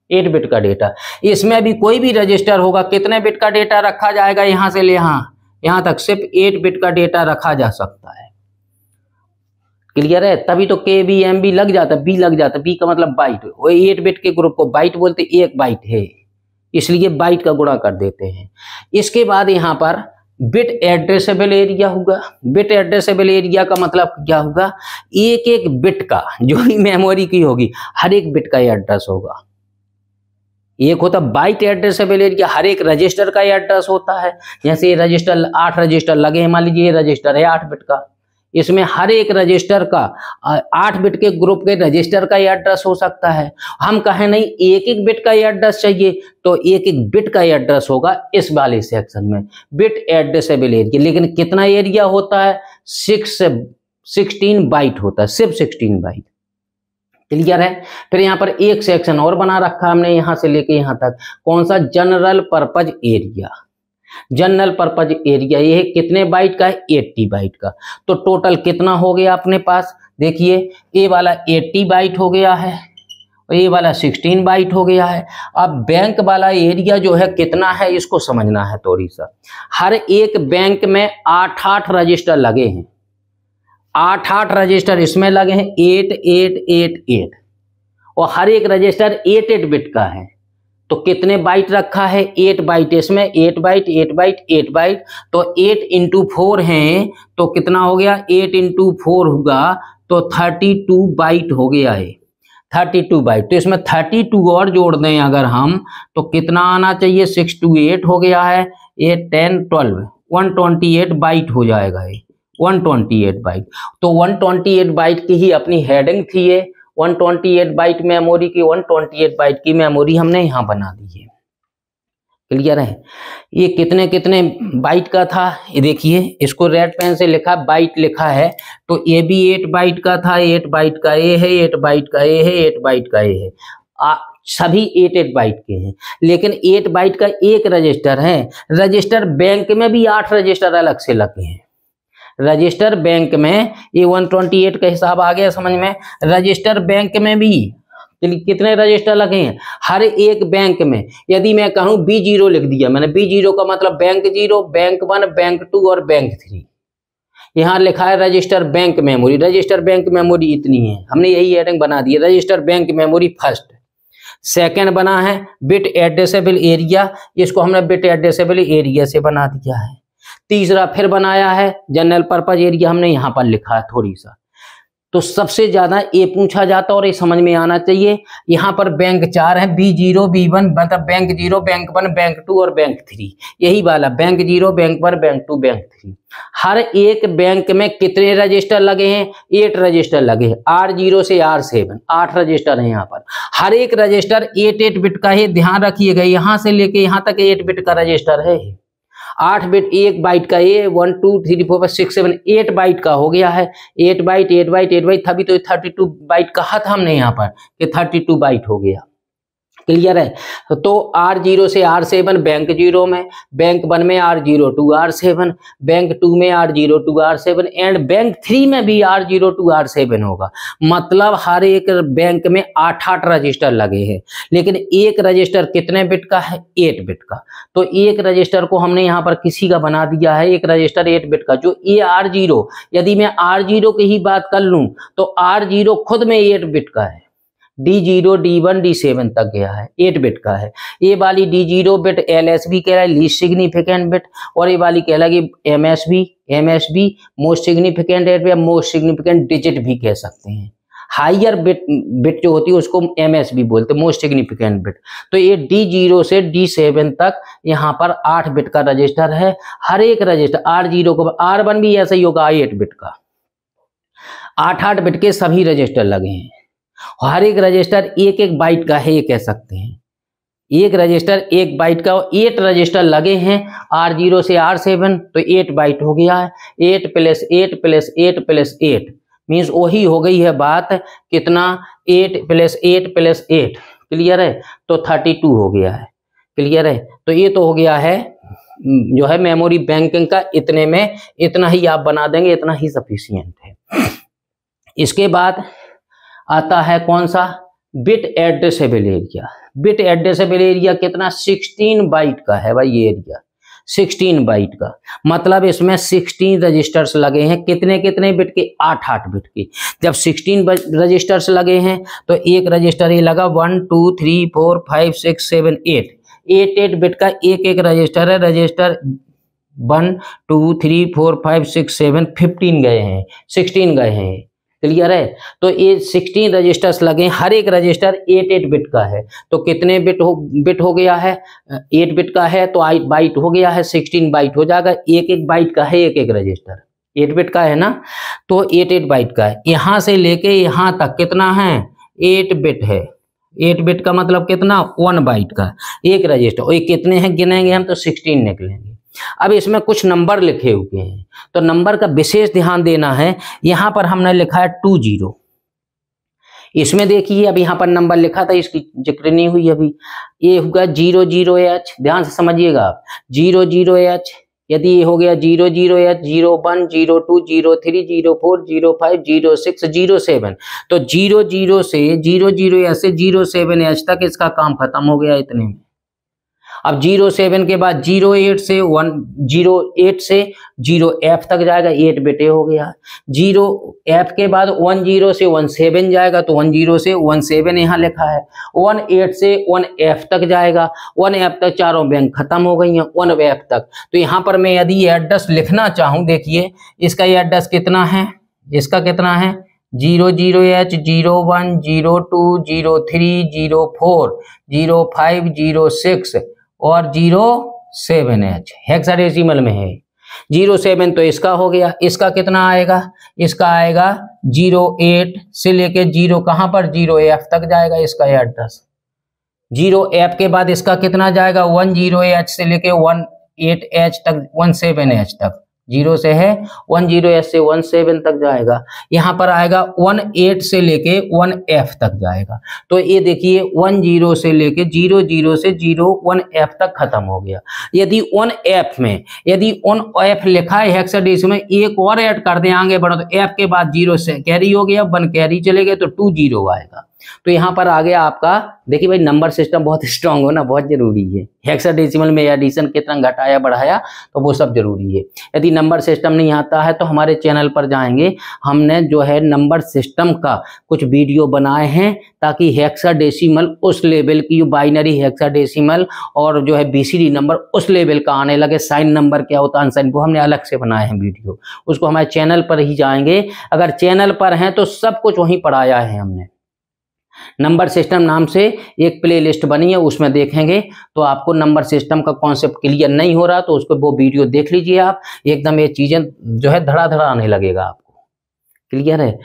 8 बिट का डेटा। इसमें भी कोई भी रजिस्टर होगा, कितने बिट का डेटा रखा जाएगा, यहाँ से ले यहाँ तक सिर्फ 8 बिट का डेटा रखा जा सकता है। क्लियर है। तभी तो KBMB लग जाता, बी लग जाता। बी का मतलब बाइट। वो 8 बिट के ग्रुप को बाइट बोलते, 1 बाइट है इसलिए बाइट का गुणा कर देते हैं। इसके बाद यहाँ पर बिट एड्रेसेबल एरिया होगा। बिट एड्रेसेबल एरिया का मतलब क्या होगा, एक बिट का, जो भी मेमोरी की होगी, हर एक बिट का एड्रेस होगा। एक होता बाइट एड्रेसेबल एरिया, हर एक रजिस्टर का एड्रेस होता है। जैसे ये रजिस्टर 8 रजिस्टर लगे हैं, मान लीजिए ये रजिस्टर है 8 बिट का, इसमें हर एक रजिस्टर का 8 बिट के ग्रुप के रजिस्टर का एड्रेस हो सकता है। हम कहें नहीं एक एक बिट का एड्रेस चाहिए तो एक एक बिट का एड्रेस होगा इस वाले सेक्शन में, बिट एड्रेसेबल एरिया। लेकिन कितना एरिया होता है? 16 बाइट होता है, सिर्फ 16 बाइट। क्लियर है? फिर यहाँ पर एक सेक्शन और बना रखा हमने यहां से लेके यहां तक, कौन सा? General purpose area. General purpose area ये कितने बाइट का है? 80 बाइट का। तो टोटल कितना हो गया अपने पास? देखिए ये वाला 80 बाइट हो गया है और ये वाला 16 बाइट हो गया है। अब बैंक वाला एरिया जो है कितना है इसको समझना है थोड़ी सा। हर एक बैंक में 8-8 रजिस्टर लगे हैं, 8-8 रजिस्टर इसमें लगे हैं, 8888 और हर एक रजिस्टर 8 बिट का है। तो कितने बाइट रखा है? 8 बाइट इसमें, 8 बाइट 8 बाइट 8 बाइट। तो 8 इंटू 4 है तो कितना हो गया? 8 इंटू 4 होगा तो 32 बाइट हो गया है, 32 बाइट। तो इसमें 32 और जोड़ दें अगर हम तो कितना आना चाहिए? 6 2 8 हो गया है, 8 10 12 128 बाइट हो जाएगा ये, 128 बाइट। तो 128 बाइट की ही अपनी हेडिंग थी ये, 128 बाइट मेमोरी की, 128 बाइट की मेमोरी हमने यहाँ बना दी है। क्लियर है? ये कितने कितने बाइट का था ये देखिए, इसको रेड पेन से लिखा बाइट लिखा है तो ये भी 8 बाइट का था, 8 बाइट का ये है, 8 बाइट का ये है, 8 बाइट का ये है, सभी 8 बाइट के हैं। लेकिन 8 बाइट का एक रजिस्टर है। रजिस्टर बैंक में भी 8 रजिस्टर अलग से लगे हैं। रजिस्टर बैंक में ये 128 का हिसाब आ गया समझ में। रजिस्टर बैंक में भी कितने रजिस्टर लगे हैं? हर एक बैंक में, यदि मैं कहूं B0 लिख दिया मैंने, B0 का मतलब बैंक 0, बैंक 1, बैंक 2 और बैंक 3। यहां लिखा है register bank memory. Register bank memory इतनी है, हमने यही हेडिंग बना दी है, register bank memory first. Second बना है बिट एड्रेसेबल एरिया, इसको हमने बिट एड्रेसेबल एरिया से बना दिया है। तीसरा फिर बनाया है जनरल पर्पज एरिया, हमने यहां पर लिखा है थोड़ी सा। तो सबसे ज्यादा ये पूछा जाता और ये समझ में आना चाहिए। यहाँ पर बैंक 4 है, B0 B1 मतलब बैंक 0 बैंक 1 बैंक 2 और बैंक 3, यही वाला बैंक 0 बैंक 1 बैंक 2 बैंक 3। हर एक बैंक में कितने रजिस्टर लगे हैं? 8 रजिस्टर लगे हैं, R0 से R7 8 रजिस्टर हैं यहाँ पर। हर एक रजिस्टर 8 बिट का है, ध्यान रखिएगा, यहाँ से लेके यहाँ तक 8 बिट का रजिस्टर है। 8 बिट 1 बाइट का ये 1 2 3 4 5 6 7 8 बाइट का हो गया है। 8 बाइट 8 बाइट 8 बाइट, तभी तो 32 बाइट कहा था हमने यहाँ पर कि 32 बाइट हो गया। क्लियर है? तो R0 से R7 बैंक 0 में, बैंक 1 में R0 to R7, बैंक 2 में R0 to R7 and bank 3 में भी R0 to R7 होगा। मतलब हर एक बैंक में 8-8 रजिस्टर लगे हैं। लेकिन एक रजिस्टर कितने बिट का है? 8 बिट का। तो एक रजिस्टर को हमने यहाँ पर किसी का बना दिया है, एक रजिस्टर 8 बिट का, जो ये R0, यदि मैं R0 की ही बात कर लूं तो R0 खुद में 8 बिट का है, D0 D1 D7 तक गया है, 8 बिट का है। ये वाली D0 बिट LSB कह रहा है, लीस्ट सिग्निफिकेंट बिट, और ये वाली कह रहा है कि MSB मोस्ट सिग्निफिकेंट बिट या मोस्ट सिग्निफिकेंट डिजिट भी कह सकते हैं। हाइयर बिट जो होती है उसको MSB बोलते हैं, मोस्ट सिग्निफिकेंट बिट। तो ये D0 से D7 तक यहाँ पर 8 बिट का रजिस्टर है। हर एक रजिस्टर R0 को, R1 भी ऐसा ही होगा 8 बिट का, 8-8 बिट के सभी रजिस्टर लगे हैं। हर एक रजिस्टर 1-1 बाइट का है, ये कह सकते हैं। एक रजिस्टर 1 बाइट का, 8 रजिस्टर लगे हैं R0 से R7 तो 8 बाइट हो गया है। 8 + 8 + 8 + 8 मीन्स वही हो गई है बात, कितना? 8 + 8 + 8। क्लियर है? तो 32 हो गया है। क्लियर है? तो ये तो हो गया है जो है मेमोरी बैंकिंग का। इतने में इतना ही आप बना देंगे, इतना ही सफिशियंट है। इसके बाद आता है कौन सा? Bit addressable area. Bit addressable area कितना? 16 बाइट का है भाई ये एरिया, 16 बाइट का। मतलब इसमें 16 रजिस्टर्स लगे हैं। कितने कितने बिट के? 8-8 बिट के। जब 16 रजिस्टर्स लगे हैं तो एक रजिस्टर ये लगा 1 2 3 4 5 6 7 8, 8 बिट का एक रजिस्टर है। रजिस्टर 1 2 3 4 5 6 7 15 गए हैं, 16 गए हैं। क्लियर है? तो ये 16 रजिस्टर्स लगे, हर एक रजिस्टर 8 बिट का है। तो कितने बिट हो गया है? 8 बिट का है तो 8 बाइट हो गया है, 16 बाइट हो जाएगा। 1-1 बाइट का है एक रजिस्टर। 8 बिट का है ना, तो 8 बाइट का है। यहाँ से लेके यहाँ तक कितना है, 8 बिट है। 8 बिट का मतलब कितना, 1 बाइट का एक रजिस्टर। और ये कितने हैं गिनेंगे हम तो 16 निकलेंगे। अब इसमें कुछ नंबर लिखे हुए हैं, तो नंबर का विशेष ध्यान देना है। यहाँ पर हमने लिखा है 20, इसमें देखिए अब यहाँ पर नंबर लिखा था, इसकी जिक्र नहीं हुई अभी। ये होगा 00H, ध्यान से समझिएगा आप, 00H। यदि ये हो गया 00H, 01, 02, 03, 04, 05, 06, 07, तो 00 से 00H से 07H तक इसका काम खत्म हो गया इतने में। अब 07 के बाद 08 से 0F तक जाएगा, 8 बिटे हो गया। 0F के बाद 10 से 17 जाएगा, तो 10 से 17 यहाँ लिखा है। 18 से 1F तक जाएगा, 1F तक चारों बैंक खत्म हो गई हैं, 1F तक। तो यहाँ पर मैं यदि एड्रेस लिखना चाहूँ, देखिए इसका ये एड्रेस कितना है, इसका कितना है 00H, 01, 02, 03, 04, 05, 06 और 07H हेक्साडेसिमल में है। 07 तो इसका हो गया, इसका कितना आएगा, इसका आएगा 08 से लेके 0 कहाँ पर 0F तक जाएगा इसका एड्रेस। 0F के बाद इसका कितना जाएगा, 10H से लेके 18H तक, 17H तक। 0 से है 10H से 17 तक जाएगा। यहाँ पर आएगा 18 से लेके 1F तक जाएगा। तो ये देखिए 10 से लेके 00 से 01F तक खत्म हो गया। यदि 1F में, यदि 1F लिखा है हेक्साडेसिमल में, एक और ऐड कर दें आगे बढ़ो, तो F के बाद 0 से कैरी हो गया, 1 कैरी चले गए, तो 20 आएगा। तो यहाँ पर आ गया आपका, देखिए भाई नंबर सिस्टम बहुत स्ट्रांग होना बहुत जरूरी है। हेक्साडेसिमल में एडिशन कितना घटाया बढ़ाया तो वो सब जरूरी है। यदि नंबर सिस्टम नहीं आता है तो हमारे चैनल पर जाएंगे, हमने जो है नंबर सिस्टम का कुछ वीडियो बनाए हैं, ताकि हेक्साडेसिमल उस लेवल की, बाइनरी हेक्साडेसिमल और जो है BCD नंबर उस लेवल का आने लगे। साइन नंबर क्या होता है, अनसाइन, वो हमने अलग से बनाए हैं वीडियो, उसको हमारे चैनल पर ही जाएंगे। अगर चैनल पर हैं तो सब कुछ वहीं पढ़ाया है हमने। नंबर सिस्टम नाम से एक प्लेलिस्ट बनी है, उसमें देखेंगे तो आपको नंबर सिस्टम का कॉन्सेप्ट क्लियर नहीं हो रहा तो उसको वो वीडियो देख लीजिए आप, एकदम ये चीजें जो है धड़ाधड़ आने लगेगा आपको। क्लियर है।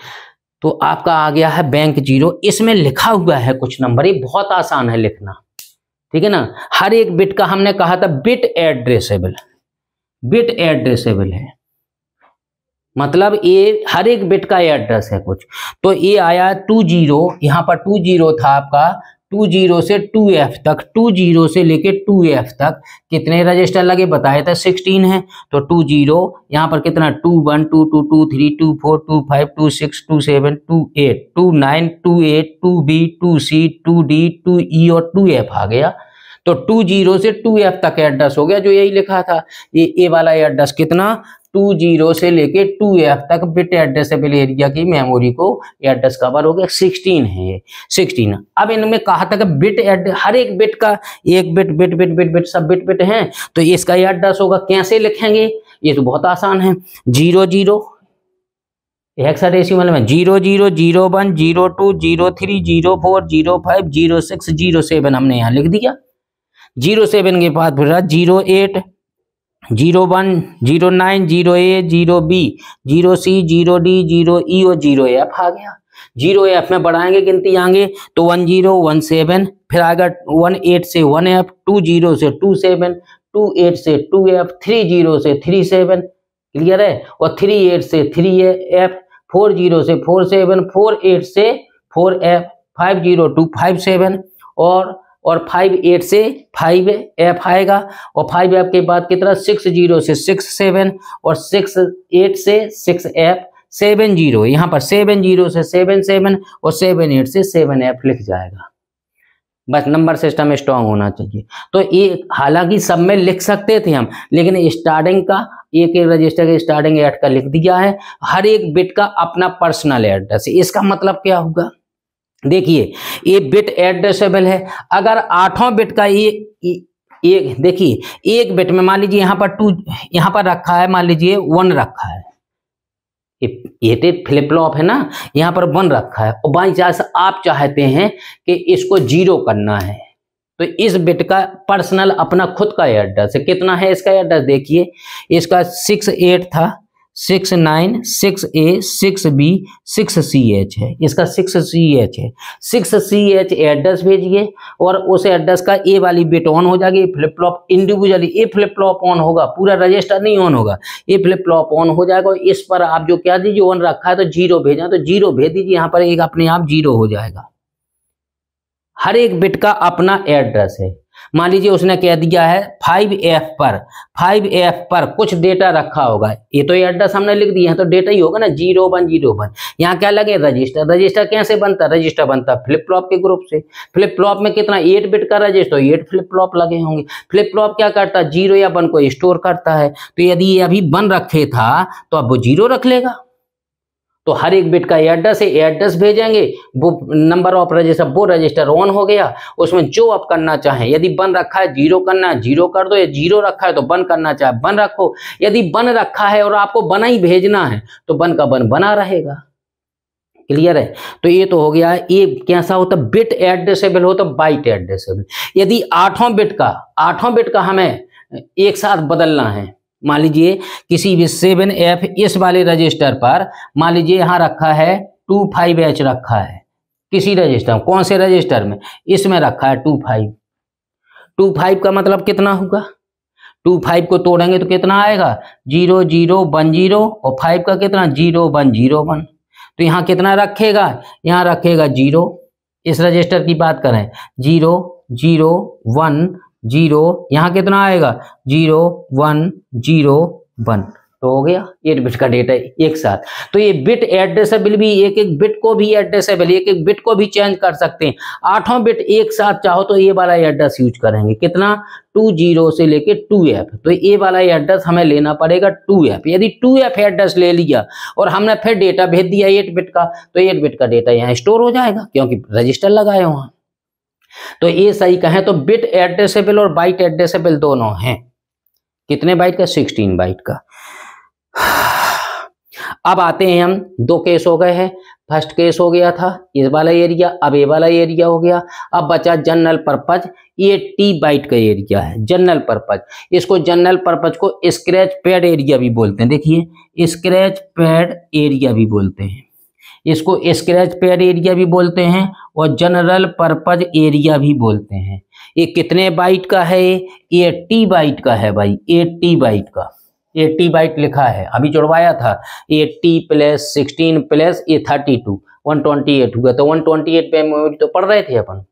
तो आपका आ गया है बैंक 0, इसमें लिखा हुआ है कुछ नंबर, ये बहुत आसान है लिखना, ठीक है ना। हर एक बिट का हमने कहा था बिट एड्रेसेबल, बिट एड्रेसेबल है, मतलब ये हर एक बिट का एड्रेस है कुछ। तो ये आया 20, यहाँ पर 20 था आपका, 20 से 2F तक, 20 से लेके 2F तक कितने रजिस्टर लगे बताए थे, 16 है। तो 20 यहाँ पर कितना, 21, 22, 23, 24, 25, 26, 27, 28, 29, 28, 2B, 2C, 2D, 2E और 2F आ गया। तो 20 से 2F तक एड्रेस हो गया, जो यही लिखा था। ये वाला एड्रेस कितना, 20 से लेके 2F तक बिट एड्रेसेबल एरिया की मेमोरी को एड्रेस कवर हो गया, 16 है ये, 16। अब इनमें कहा था कि बिट हर एक बिट का एक bit bit bit bit bit सब बिट बिट हैं, तो इसका एड्रेस होगा, कैसे लिखेंगे, ये तो बहुत आसान है। 00 हेक्साडेसिमल में 00, 01, 02, 03, 04, 05, 06, 07 हमने यहाँ लिख दिया। 07 के बाद फिर 08, 01, 09, 0A, 0B, 0C, 0D, 0E और 0F आ गया। 0F में बढ़ाएंगे गिनती आएंगे तो 10, 17, फिर आएगा 18 से 1F, 20 से 27, 28 से 2F, 30 से 37, क्लियर है, और 38 से 3F, 40 से 47, 48 से 4F, 50 to 57 और 58 से 5F आएगा, और 5F के बाद कितना, 60 से 67 और 68 से 6F, 70 यहाँ पर 70 से 77 और 78 से 7F लिख जाएगा। बस नंबर सिस्टम स्ट्रांग होना चाहिए। तो ये हालांकि सब में लिख सकते थे हम, लेकिन स्टार्टिंग का एक एक रजिस्टर के स्टार्टिंग ऐड का लिख दिया है। हर एक बिट का अपना पर्सनल एड्रेस है। इसका मतलब क्या होगा, देखिए ये बिट एड्रेसेबल है। अगर 8 बिट का ये देखिए, एक बिट में मान लीजिए यहाँ पर 2 यहाँ पर रखा है, मान लीजिए 1 रखा है, ये फ्लिप फ्लॉप है ना, यहाँ पर 1 रखा है, और बाई चांस आप चाहते हैं कि इसको 0 करना है, तो इस बिट का पर्सनल अपना खुद का एड्रेस है। कितना है इसका एड्रेस, देखिए इसका 68 था, 69 6A 6B 6CH है, इसका 6CH है। 6CH एड्रेस भेजिए और उस एड्रेस का ए वाली बिट ऑन हो जाएगी, flip flop individually A flip flop on होगा, पूरा रजिस्टर नहीं ऑन होगा, ए फ्लिप फ्लॉप ऑन हो जाएगा। और इस पर आप जो क्या दीजिए ऑन रखा है तो 0 भेजना, तो 0 भेज दीजिए, यहाँ पर एक अपने आप 0 हो जाएगा। हर एक बिट का अपना एड्रेस है। मान लीजिए उसने कह दिया है 5F पर कुछ डेटा रखा होगा, ये तो एड्रेस हमने लिख दिया है तो डेटा ही होगा ना, 0101। यहाँ क्या लगे रजिस्टर। रजिस्टर कैसे बनता, रजिस्टर बनता फ्लिप फ्लॉप के ग्रुप से। फ्लिप फ्लॉप में कितना 8 बिट का रजिस्टर, 8 फ्लिप फ्लॉप लगे होंगे। फ्लिप फ्लॉप क्या करता है, 0 या 1 को स्टोर करता है। तो यदि ये अभी 1 रखे था तो अब वो 0 रख लेगा। तो हर एक बिट का एड्रेस है, एड्रेस भेजेंगे, वो नंबर ऑफ रजिस्टर, वो रजिस्टर ऑन हो गया, उसमें जो आप करना चाहें। यदि 1 रखा है 0 करना है 0 कर दो, या 0 रखा है तो 1 करना चाहे 1 रखो। यदि 1 रखा है और आपको 1 ही भेजना है तो 1 का 1 बना रहेगा। क्लियर है। तो ये तो हो गया, ये कैसा होता है, बिट एड्रेसेबल होता है, बाइट एड्रेसेबल। यदि 8 बिट का हमें एक साथ बदलना है, मान लीजिए किसी भी 7F इस वाले रजिस्टर पर, मान लीजिए यहाँ रखा है 25H रखा है किसी रजिस्टर, कौन से रजिस्टर में, इसमें रखा है 25 का मतलब कितना होगा, 25 को तोड़ेंगे तो कितना आएगा 0010 और 5 का कितना 0101। तो यहाँ कितना रखेगा, यहाँ रखेगा 0। इस रजिस्टर की बात करें 0010, यहाँ कितना आएगा 0101। तो हो गया 8 बिट का डेटा एक साथ। तो ये बिट एड्रेसेबल भी, एक एक बिट को भी एड्रेसेबल, एक एक बिट को भी चेंज कर सकते हैं। 8 बिट एक साथ चाहो तो ये वाला एड्रेस यूज करेंगे, कितना 20 से लेके 2F। तो ये वाला एड्रेस हमें लेना पड़ेगा 2F। यदि 2F एड्रेस ले लिया और हमने फिर डेटा भेज दिया 8 बिट का, तो 8 बिट का डेटा यहाँ स्टोर हो जाएगा क्योंकि रजिस्टर लगाए वहां। तो ये सही कहें तो बिट एड्रेसेबल और बाइट एड्रेसेबल दोनों हैं। कितने बाइट का, 16 बाइट का। अब आते हैं हम, 2 केस हो गए हैं। फर्स्ट केस हो गया था इस वाला एरिया, अब ये वाला एरिया हो गया। अब बचा जनरल पर्पज, ये T बाइट का एरिया है, जनरल पर्पज। इसको जनरल पर्पज को स्क्रैच पैड एरिया भी बोलते हैं। देखिए स्क्रैच पैड एरिया भी बोलते हैं, इसको स्क्रैच पैड एरिया भी बोलते हैं और जनरल पर्पज एरिया भी बोलते हैं। ये कितने बाइट का है, ये 80 बाइट का है भाई, 80 बाइट का, 80 बाइट लिखा है, अभी जुड़वाया था। 80 प्लस 16 प्लस ये 32, 128 हुआ। तो 128 पे मेमोरी तो पढ़ रहे थे अपन।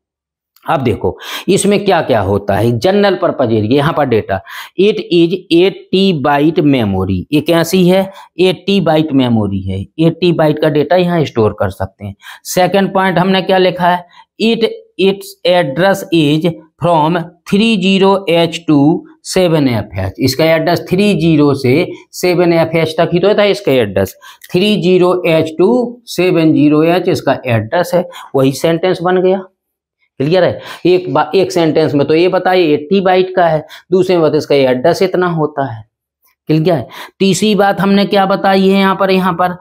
अब देखो इसमें क्या क्या होता है, जनरल पर्पज एरिया, यहाँ पर data, it is 80 byte memory. ये कैसी है, 80 बाइट मेमोरी है, 80 बाइट का डेटा यहाँ स्टोर कर सकते हैं। सेकंड पॉइंट हमने क्या लिखा है, it's address is from 30H to 7FH। इसका एड्रेस 30 से 7FH तक ही तो था इसका एड्रेस, 30H to 70H इसका एड्रेस है। वही सेंटेंस बन गया। क्लियर है। एक सेंटेंस में तो ये बताइए 80 बाइट का है, दूसरे में इसका एड्रेस इतना होता है। क्लियर है। तीसरी बात हमने क्या बताई है यहाँ पर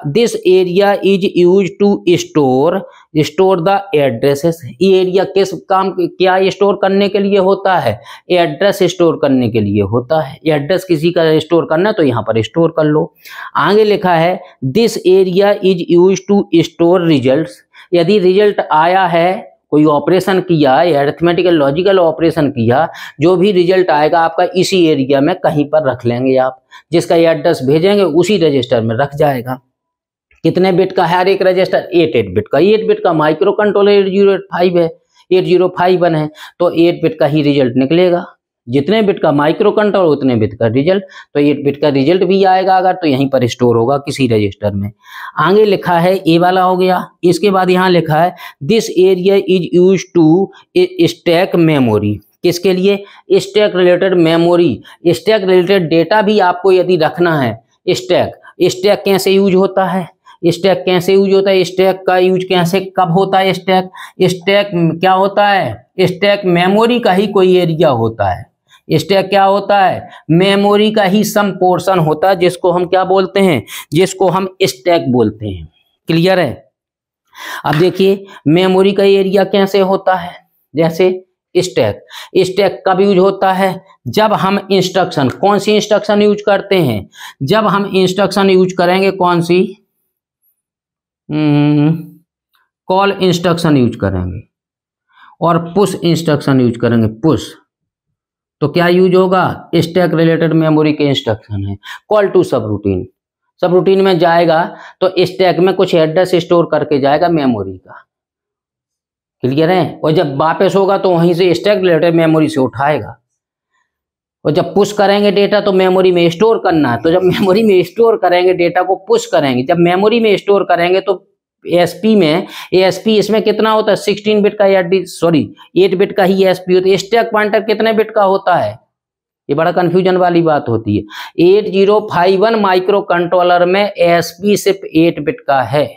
this area is use to store the addresses. ये एरिया किस काम, क्या स्टोर करने के लिए होता है, एड्रेस स्टोर करने के लिए होता है। एड्रेस किसी का स्टोर करना है तो यहाँ पर स्टोर कर लो। आगे लिखा है this area is use to store results. यदि रिजल्ट आया है, कोई ऑपरेशन किया, अरिथमेटिकल लॉजिकल ऑपरेशन किया, जो भी रिजल्ट आएगा आपका इसी एरिया में कहीं पर रख लेंगे आप, जिसका एड्रेस भेजेंगे उसी रजिस्टर में रख जाएगा। कितने बिट का है हर एक रजिस्टर, 8 बिट का। 8 बिट का माइक्रो कंट्रोलर 8085 है, 8051 है, तो 8 बिट का ही रिजल्ट निकलेगा। जितने बिट का माइक्रो कंट्रोलर उतने बिट का रिजल्ट, तो 8 बिट का रिजल्ट भी आएगा अगर तो यहीं पर स्टोर होगा किसी रजिस्टर में। आगे लिखा है ये वाला हो गया। इसके बाद यहाँ लिखा है this area is use to stack memory. किसके लिए, stack related memory, stack related data भी आपको यदि रखना है। स्टैक कैसे यूज होता है, स्टैक कैसे यूज होता है, स्टैक का यूज कैसे कब होता है, स्टैक क्या होता है, स्टैक मेमोरी का ही कोई एरिया होता है। स्टैक क्या होता है, मेमोरी का ही सम पोर्शन होता है, जिसको हम क्या बोलते हैं, जिसको हम स्टैक बोलते हैं। क्लियर है। अब देखिए मेमोरी का एरिया कैसे होता है, जैसे स्टैक। स्टैक कब यूज होता है? जब हम इंस्ट्रक्शन, कौन सी इंस्ट्रक्शन यूज करते हैं? जब हम इंस्ट्रक्शन यूज करेंगे, कौन सी? कॉल इंस्ट्रक्शन यूज करेंगे और पुश इंस्ट्रक्शन यूज करेंगे। पुश तो क्या यूज होगा? स्टैक रिलेटेड मेमोरी के इंस्ट्रक्शन है। कॉल टू सब रूटीन, सब रूटीन में जाएगा तो स्टैक में कुछ एड्रेस स्टोर करके जाएगा मेमोरी का। क्लियर है? और जब वापस होगा तो वहीं से स्टैक रिलेटेड मेमोरी से उठाएगा। और जब पुश करेंगे डेटा तो मेमोरी में स्टोर करना है, तो जब मेमोरी में स्टोर करेंगे डेटा को पुश करेंगे। जब मेमोरी में स्टोर करेंगे तो एएसपी में, एएसपी इसमें कितना होता है? 16 बिट का या 8 बिट का ही एएसपी होता है। स्टैक पॉइंटर कितने बिट का होता है? ये बड़ा कंफ्यूजन वाली बात होती है। 8051 माइक्रो कंट्रोलर में एएसपी सिर्फ 8 बिट का है,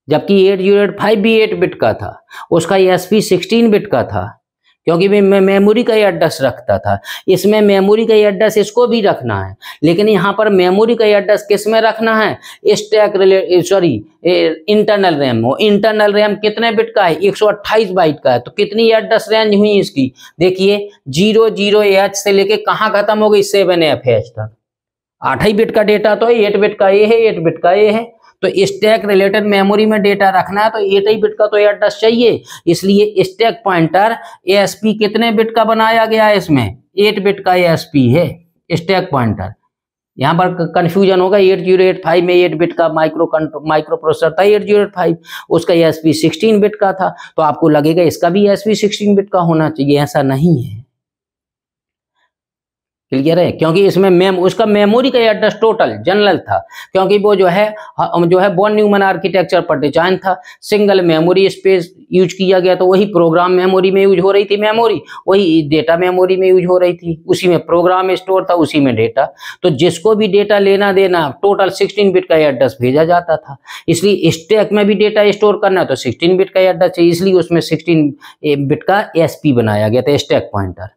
जबकि 8085 भी 8 बिट का था, उसका एएसपी 16 बिट का था, क्योंकि मैं मेमोरी का एड्रेस रखता था। इसमें मेमोरी का एड्रेस इसको भी रखना है, लेकिन यहाँ पर मेमोरी का एड्रेस किस में रखना है? Stack internal RAM. वो इंटरनल रैम कितने बिट का है? 128 बाइट का है। तो कितनी एड्रेस रेंज हुई इसकी? देखिए 00H से लेके कहाँ खत्म हो गई? 7FH तक। 8 ही बिट का डेटा तो है, 8 बिट का ये है, 8 बिट का ये है। तो स्टैक रिलेटेड मेमोरी में डेटा रखना है तो 8 ही बिट का तो एड्रेस चाहिए। इसलिए स्टैक पॉइंटर एएसपी कितने बिट का बनाया गया है? इसमें 8 बिट का एएसपी है स्टैक पॉइंटर। यहाँ पर कंफ्यूजन होगा, 8085 में 8 बिट का माइक्रो प्रोसेसर था 8085, उसका एएसपी 16 बिट का था, तो आपको लगेगा इसका भी एएसपी 16 बिट का होना चाहिए। ऐसा नहीं है। क्लियर है? क्योंकि इसमें उसका मेमोरी का एड्रेस टोटल जनरल था, क्योंकि वो जो है वॉन न्यूमन आर्किटेक्चर पर डिजाइन था। सिंगल मेमोरी स्पेस यूज किया गया, तो वही प्रोग्राम मेमोरी में यूज हो रही थी मेमोरी, वही डेटा मेमोरी में यूज हो रही थी, उसी में प्रोग्राम स्टोर था, उसी में डेटा। तो जिसको भी डेटा लेना देना टोटल 16 बिट का एड्रेस भेजा जाता था। इसलिए स्टैक में भी डेटा स्टोर करना है तो 16 बिट का एड्रेस चाहिए, इसलिए उसमें 16 बिट का एएसपी बनाया गया था स्टैक पॉइंटर।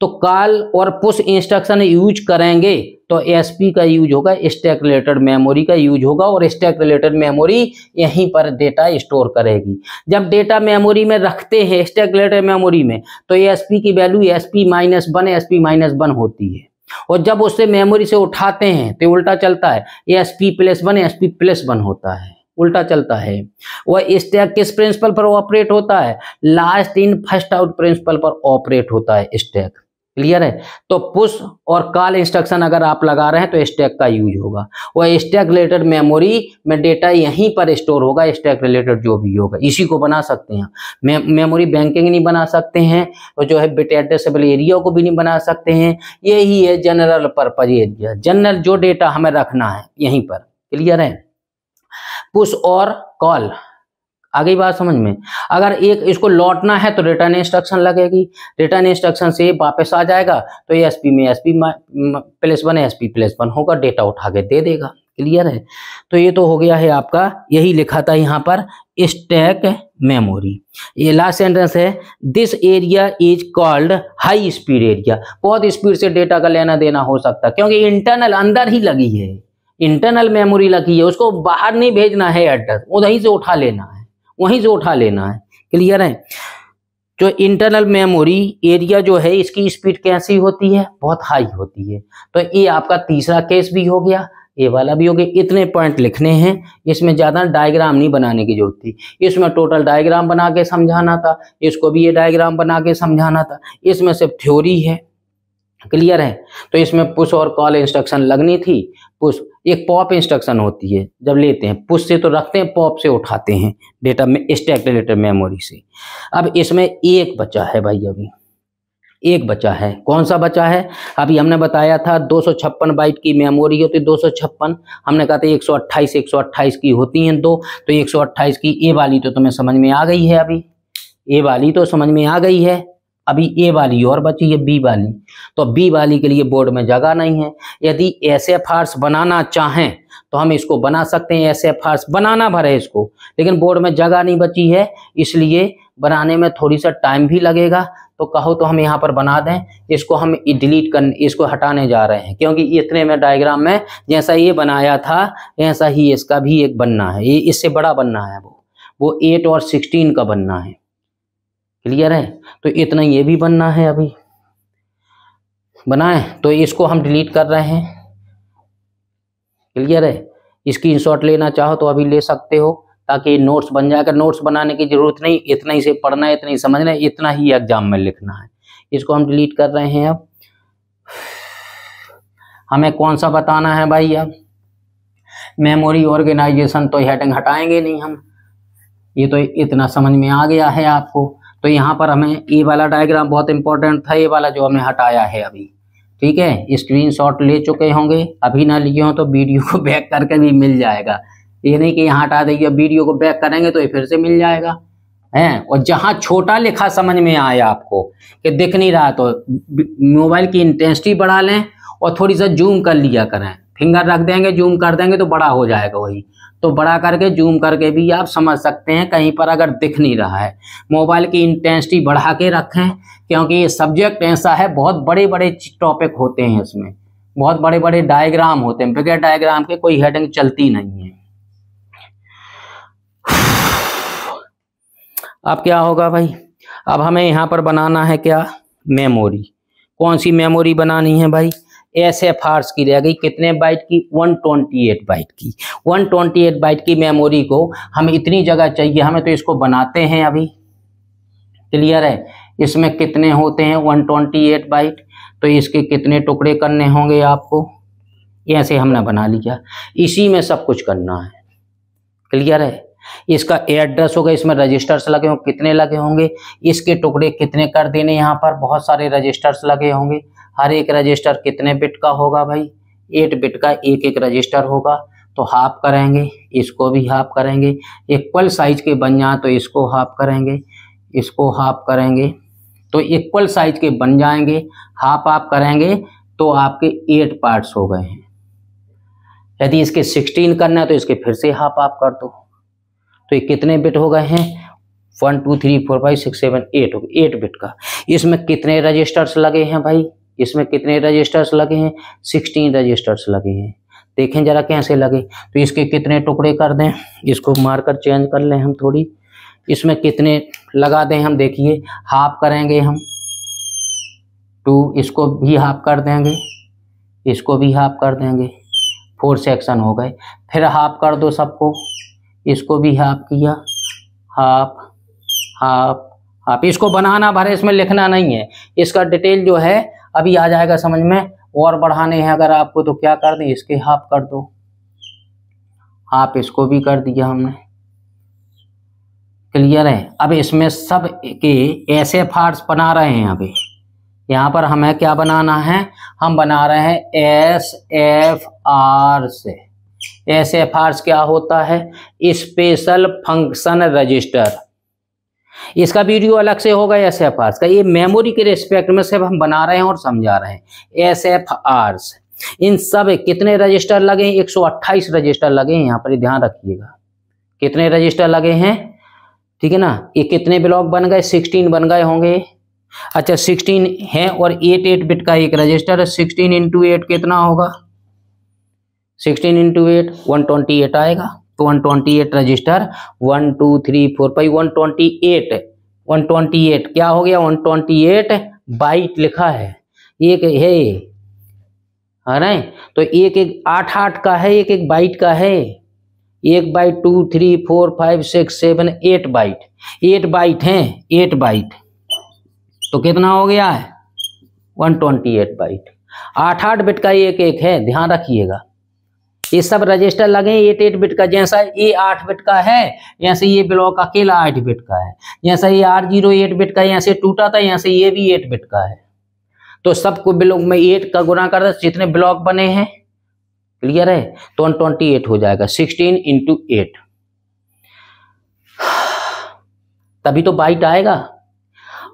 तो कॉल और पुश इंस्ट्रक्शन यूज करेंगे तो एएसपी का यूज होगा, स्टैक रिलेटेड मेमोरी का यूज होगा, और स्टैक रिलेटेड मेमोरी यहीं पर डेटा स्टोर करेगी। जब डेटा मेमोरी में रखते हैं स्टैक रिलेटेड मेमोरी में, तो एएसपी की वैल्यू एएसपी-1 एएसपी-1 होती है, और जब उससे मेमोरी से उठाते हैं तो उल्टा चलता है, एएसपी+1 एएसपी+1 होता है, उल्टा चलता है। वह स्टैक किस प्रिंसिपल पर ऑपरेट होता है? Last in first out principle पर ऑपरेट होता है स्टैक। क्लियर है? तो पुश और कॉल इंस्ट्रक्शन अगर आप लगा रहे हैं तो स्टैक का यूज होगा, वह स्टैक रिलेटेड मेमोरी में डेटा यहीं पर स्टोर होगा। स्टैक रिलेटेड जो भी होगा इसी को बना सकते हैं। मेमोरी बैंकिंग नहीं बना सकते हैं, और जो है बिट एड्रेसेबल एरिया को भी नहीं बना सकते हैं। यही है जनरल पर्पज एरिया, जनरल जो डेटा हमें रखना है यहीं पर। क्लियर है? पुश और कॉल, आ गई बात समझ में? अगर एक इसको लौटना है तो रिटर्न इंस्ट्रक्शन लगेगी, रिटर्न इंस्ट्रक्शन से वापस आ जाएगा तो एएसपी में एएसपी+1 एएसपी+1 होगा, डेटा उठा के दे देगा। क्लियर है? तो ये तो हो गया है आपका, यही लिखा था यहाँ पर स्टैक मेमोरी। ये लास्ट सेंटेंस है, this area is called high speed area. बहुत स्पीड से डेटा का लेना देना हो सकता है, क्योंकि इंटरनल अंदर ही लगी है, इंटरनल मेमोरी लगी है, उसको बाहर नहीं भेजना है एड्रेस, वहीं से उठा लेना है, वहीं से उठा लेना है। क्लियर है? जो इंटरनल मेमोरी एरिया जो है इसकी स्पीड कैसी होती है? बहुत हाई होती है। तो ये आपका तीसरा केस भी हो गया, ये वाला भी हो गया। इतने पॉइंट लिखने हैं, इसमें ज्यादा डायग्राम नहीं बनाने की जरूरत थी। इसमें टोटल डायग्राम बना के समझाना था, इसको भी ये डायग्राम बना के समझाना था। इसमें सिर्फ थ्योरी है। क्लियर है? तो इसमें पुश और कॉल इंस्ट्रक्शन लगनी थी। पुश एक पॉप इंस्ट्रक्शन होती है, जब लेते हैं पुश से तो रखते हैं, पॉप से उठाते हैं डेटा में स्टैक रिलेटेड मेमोरी से। अब इसमें एक बचा है भाई, अभी एक बचा है। कौन सा बचा है? अभी हमने बताया था 256 बाइट की मेमोरी होती है, 256। हमने कहा था 128 की होती हैं दो, तो 128 की ए वाली तो तुम्हें समझ में आ गई है। अभी ए वाली तो समझ में आ गई है, अभी ए वाली और बची है बी वाली। तो बी वाली के लिए बोर्ड में जगह नहीं है। यदि एसएफआरस बनाना चाहें तो हम इसको बना सकते हैं, एसएफआरस बनाना भरे इसको, लेकिन बोर्ड में जगह नहीं बची है, इसलिए बनाने में थोड़ी सा टाइम भी लगेगा। तो कहो तो हम यहाँ पर बना दें, इसको हम डिलीट कर, इसको हटाने जा रहे हैं, क्योंकि इतने में डायग्राम में जैसा ये बनाया था ऐसा ही इसका भी एक बनना है। ये इससे बड़ा बनना है, वो 8 और 16 का बनना है। क्लियर है। तो इतना ये भी बनना है, अभी बनाए तो इसको हम डिलीट कर रहे हैं। क्लियर है। स्क्रीनशॉट लेना चाहो तो अभी ले सकते हो, ताकि नोट्स बन जाएगा। नोट्स बनाने की जरूरत नहीं, इतना ही से पढ़ना है, इतना ही समझना है, इतना ही एग्जाम में लिखना है। इसको हम डिलीट कर रहे हैं। अब हमें कौन सा बताना है भाई? अब मेमोरी ऑर्गेनाइजेशन तो हेडिंग हटाएंगे नहीं हम, ये तो इतना समझ में आ गया है आपको। तो यहाँ पर हमें ये वाला डायग्राम बहुत इंपॉर्टेंट था, ये वाला जो हमने हटाया है अभी। ठीक है, स्क्रीनशॉट ले चुके होंगे, अभी ना लिए हो तो वीडियो को बैक करके भी मिल जाएगा। ये नहीं कि यहाँ हटा देंगे, वीडियो को बैक करेंगे तो ये फिर से मिल जाएगा है। और जहाँ छोटा लिखा समझ में आया आपको कि दिख नहीं रहा, तो मोबाइल की इंटेंसिटी बढ़ा लें और थोड़ी सा जूम कर लिया करें। फिंगर रख देंगे, जूम कर देंगे तो बड़ा हो जाएगा वही। तो बड़ा करके जूम करके भी आप समझ सकते हैं। कहीं पर अगर दिख नहीं रहा है, मोबाइल की इंटेंसिटी बढ़ा के रखें, क्योंकि ये सब्जेक्ट ऐसा है, बहुत बड़े बड़े टॉपिक होते हैं इसमें, बहुत बड़े बड़े डायग्राम होते हैं। बगैर डायग्राम के कोई हेडिंग चलती नहीं है। अब क्या होगा भाई? अब हमें यहाँ पर बनाना है क्या? मेमोरी। कौन सी मेमोरी बनानी है भाई? SFRs की रह गई, कितने बाइट की? 128 बाइट की। 128 बाइट की मेमोरी को हमें इतनी जगह चाहिए, हमें तो इसको बनाते हैं अभी। क्लियर है। इसमें कितने होते हैं? 128 बाइट। तो इसके कितने टुकड़े करने होंगे आपको? ऐसे हमने बना लिया, इसी में सब कुछ करना है। क्लियर है। इसका एड्रेस होगा, इसमें रजिस्टर्स लगे होंगे, कितने लगे होंगे? इसके टुकड़े कितने कर देने, यहाँ पर बहुत सारे रजिस्टर्स लगे होंगे। हर एक रजिस्टर कितने बिट का होगा भाई? 8 बिट का एक एक रजिस्टर होगा। तो हाफ करेंगे, इसको भी हाफ करेंगे। इक्वल साइज के बन जाए तो इसको हाफ करेंगे, इसको हाफ करेंगे, तो इक्वल साइज के बन जाएंगे। हाफ हाफ करेंगे तो आपके 8 पार्ट्स हो गए हैं। यदि इसके 16 करना है तो इसके फिर से हाफ हाफ कर दो। तो ये कितने बिट हो गए हैं? 1 2 3 4 5 6 7 8 हो गए, 8 बिट का। इसमें कितने रजिस्टर्स लगे हैं भाई? इसमें कितने रजिस्टर्स लगे हैं? 16 रजिस्टर्स लगे हैं। देखें जरा कैसे लगे। तो इसके कितने टुकड़े कर दें? इसको मार्कर चेंज कर लें हम थोड़ी। इसमें कितने लगा दें हम? देखिए, हाफ करेंगे हम 2, इसको भी हाफ कर देंगे, इसको भी हाफ कर देंगे। 4 सेक्शन हो गए। फिर हाफ कर दो सबको, इसको भी हाफ किया, हाफ हाफ हाफ। इसको बनाना भरे, इसमें लिखना नहीं है। इसका डिटेल जो है अभी आ जाएगा समझ में। और बढ़ाने हैं अगर आपको तो क्या कर दें? इसके हाफ कर दो, हाफ इसको भी कर दिया हमने। क्लियर है। अब इसमें सब के SFRs बना रहे हैं। अभी यहाँ पर हमें क्या बनाना है? हम बना रहे हैं SFRs। SFRs क्या होता है? Special function register. इसका वीडियो अलग से होगा SFRs का। ये मेमोरी के रिस्पेक्ट में सिर्फ हम बना रहे हैं और समझा रहे हैं। SFRs, इन सब कितने रजिस्टर लगे हैं? 128 रजिस्टर लगे हैं। यहाँ पर ध्यान रखिएगा, कितने रजिस्टर लगे हैं। ठीक है ना। ये कितने ब्लॉक बन गए? 16 बन गए होंगे। अच्छा, 16 है और 8 बिट का एक रजिस्टर है। 16 × 8 कितना होगा? 16 × 8 128 आएगा। तो 128 रजिस्टर 1 2 3 4 5 128 क्या हो गया? 128 बाइट लिखा है। एक है, अरे तो एक एक 8 का है, एक एक बाइट का है। 1 बाइट 2 3 4 5 6 7 8 बाइट, 8 बाइट हैं, 8 बाइट। तो कितना हो गया है? 128 बाइट। 8 बिट का एक एक है, ध्यान रखिएगा। ये सब रजिस्टर लगे 8 बिट का। जैसा ये 8 बिट का है, जैसे ये ब्लॉक अकेला 8 बिट का है। जैसा ये R0 8 बिट का, यहाँ से टूटा था, यहाँ से ये भी 8 बिट का है। तो सबको ब्लॉक में 8 का गुना कर दे, जितने ब्लॉक बने हैं। क्लियर है। तो 128 हो जाएगा 16 × 8, तभी तो बाइट आएगा।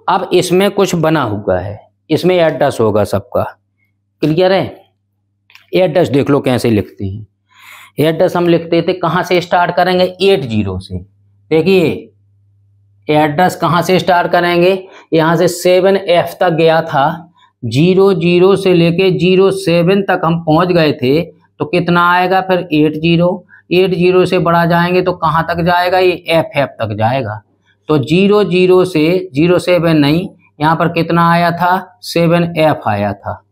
अब इसमें कुछ बना हुआ है, इसमें एड्रेस होगा सबका। क्लियर है। एड्रेस देख लो कैसे लिखते हैं। एड्रेस हम लिखते थे, कहाँ से स्टार्ट करेंगे? 80 से। देखिए एड्रेस कहाँ से स्टार्ट करेंगे? यहाँ से 7F तक गया था, 00 से लेके 07 तक हम पहुंच गए थे। तो कितना आएगा फिर? 80 से बढ़ा जाएंगे तो कहाँ तक जाएगा? ये FF तक जाएगा। तो 00 से 07 नहीं, यहाँ पर कितना आया था 7F आया था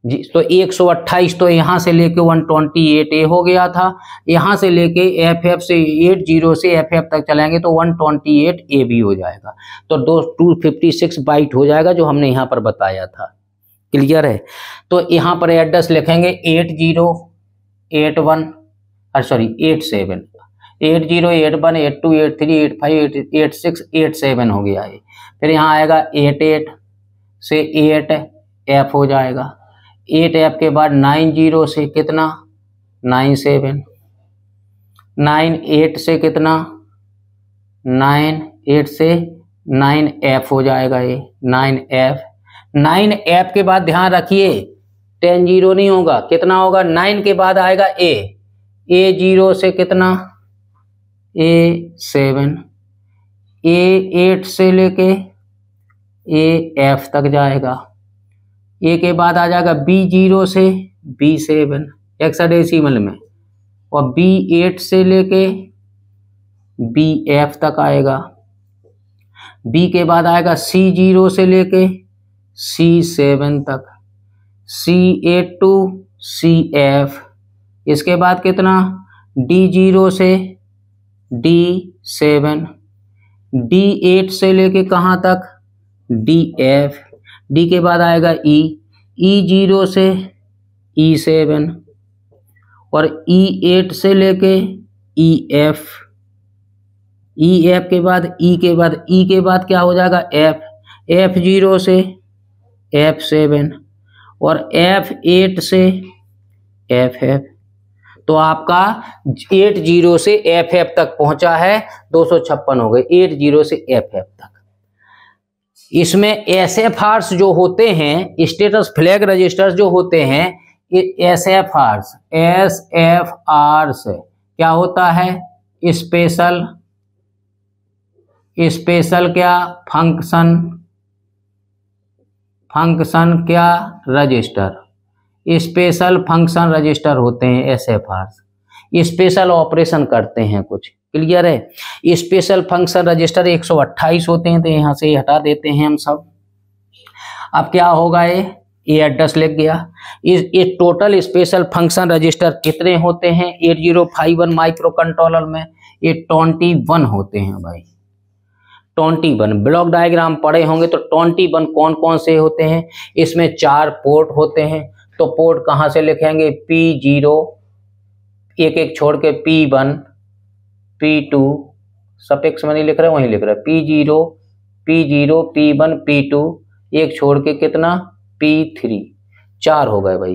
जी। तो 128 तो यहाँ से लेके 128A हो गया था, यहाँ से लेके FF से 80 से FF तक चलेंगे तो 128A भी हो जाएगा। तो 256 बाइट हो जाएगा जो हमने यहाँ पर बताया था। क्लियर है? तो यहाँ पर एड्रेस लिखेंगे 8081 87 8081 82 83 85 86 87 हो गया है। फिर यहाँ आएगा 88 से 8F हो जाएगा। 8F के बाद 90 से कितना 97, 98 से कितना 98 से 9F हो जाएगा ये 9F के बाद ध्यान रखिए 10 0 नहीं होगा, कितना होगा 9 के बाद आएगा A0 से कितना A7, A8 से लेके AF तक जाएगा। A के बाद आ जाएगा B0 से B7 हेक्साडेसिमल में, और B8 से लेके BF तक आएगा। B के बाद आएगा C0 से लेके C7 तक, C8 to CF। इसके बाद कितना D0 से D7, D8 से लेके कहाँ तक DF। D के बाद आएगा E0 से E7, और E8 से लेके EF। EF के बाद E के बाद क्या हो जाएगा F0 से F7, और F8 से FF। तो आपका 80 से FF तक पहुंचा है, 256 हो गए 80 से FF तक। इसमें SFRs जो होते हैं, स्टेटस फ्लैग रजिस्टर्स जो होते हैं, SFRs क्या होता है स्पेशल क्या फंक्शन क्या रजिस्टर, स्पेशल फंक्शन रजिस्टर होते हैं SFRs। स्पेशल ऑपरेशन करते हैं कुछ। क्लियर है? स्पेशल फंक्शन रजिस्टर 128 होते हैं, तो यहाँ से हटा देते हैं हम सब। अब क्या होगा ये एड्रेस लिख गया। ये टोटल स्पेशल फंक्शन रजिस्टर कितने होते हैं 8051 माइक्रो कंट्रोलर में? ये 21 होते हैं भाई, 21। ब्लॉक डायग्राम पढ़े होंगे तो 21 कौन कौन से होते हैं? इसमें 4 पोर्ट होते हैं, तो पोर्ट कहाँ से लिखेंगे P0, एक एक छोड़ के P1 P2, सफिक्स में नहीं लिख रहे, वहीं लिख रहे P0 P1 P2, एक छोड़ के कितना P3। 4 हो गए भाई।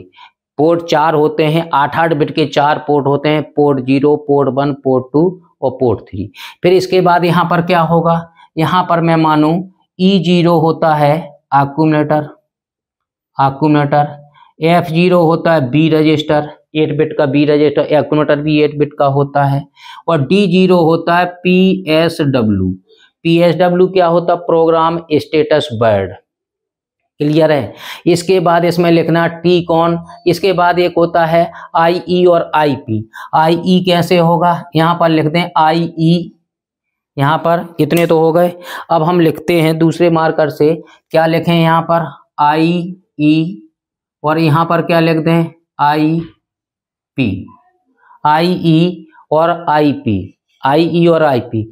पोर्ट 4 होते हैं, 8-8 बिट के 4 पोर्ट होते हैं, पोर्ट 0, पोर्ट 1, पोर्ट 2 और पोर्ट 3। फिर इसके बाद यहाँ पर क्या होगा, यहाँ पर मैं मानूं E0 होता है एक्यूमुलेटर, F0 होता है B रजिस्टर, 8 बिट का B रजिस्टर, एक्यूमुलेटर भी 8 बिट का होता है, और D0 होता है PSW क्या होता है प्रोग्राम स्टेटस वर्ड। क्लियर है? इसके बाद इसमें लिखना Tcon। इसके बाद एक होता है IE और IP। IE कैसे होगा, यहाँ पर लिख दें IE, यहाँ पर इतने तो हो गए। अब हम लिखते हैं दूसरे मार्कर से, क्या लिखें यहाँ पर IE, और यहाँ पर क्या लिख दें IP। IE और IP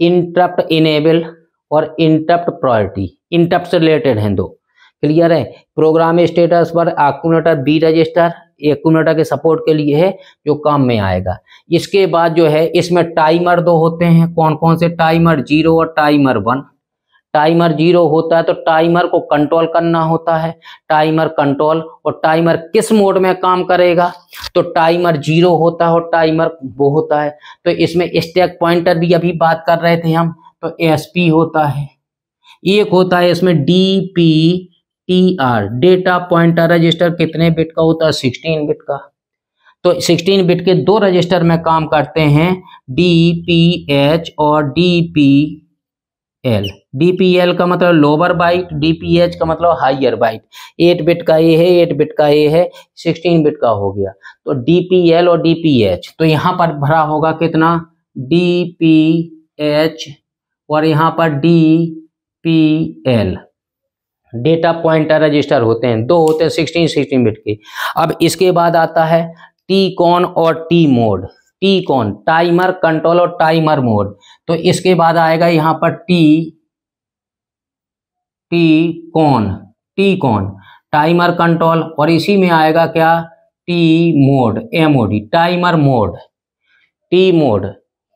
इंटरप्ट इनेबल और इंटरप्ट प्रायोरिटी, इंटरप्ट से रिलेटेड हैं दो। क्लियर है? प्रोग्राम स्टेटस पर एक्यूमुलेटर B रजिस्टर एक्यूमुलेटर के सपोर्ट के लिए है जो काम में आएगा। इसके बाद जो है इसमें टाइमर 2 होते हैं, कौन कौन से? टाइमर 0 और टाइमर 1। टाइमर 0 होता है तो टाइमर को कंट्रोल करना होता है, टाइमर कंट्रोल। और टाइमर किस मोड में काम करेगा, तो टाइमर 0 होता है और टाइमर वो होता है। तो इसमें स्टैक पॉइंटर भी अभी बात कर रहे थे हम, तो SP होता है। एक होता है इसमें DPTR, डेटा पॉइंटर रजिस्टर, कितने बिट का होता है 16 बिट का। तो 16 बिट के 2 रजिस्टर में काम करते हैं, DPH और DPL। DPL का मतलब लोअर बाइट, DPH का मतलब हायर बाइट। 8 बिट का ये है, 8 बिट का ये है, 16 बिट का हो गया। तो DPL और DPH, तो यहाँ पर भरा होगा कितना DPH और यहाँ पर DPL डेटा पॉइंटर रजिस्टर होते हैं, दो होते हैं 16 बिट के। अब इसके बाद आता है TCON और T mode. TCON timer control और टाइमर मोड। तो इसके बाद आएगा यहाँ पर TCON टाइमर कंट्रोल, और इसी में आएगा क्या T mode MOD timer mode. T mode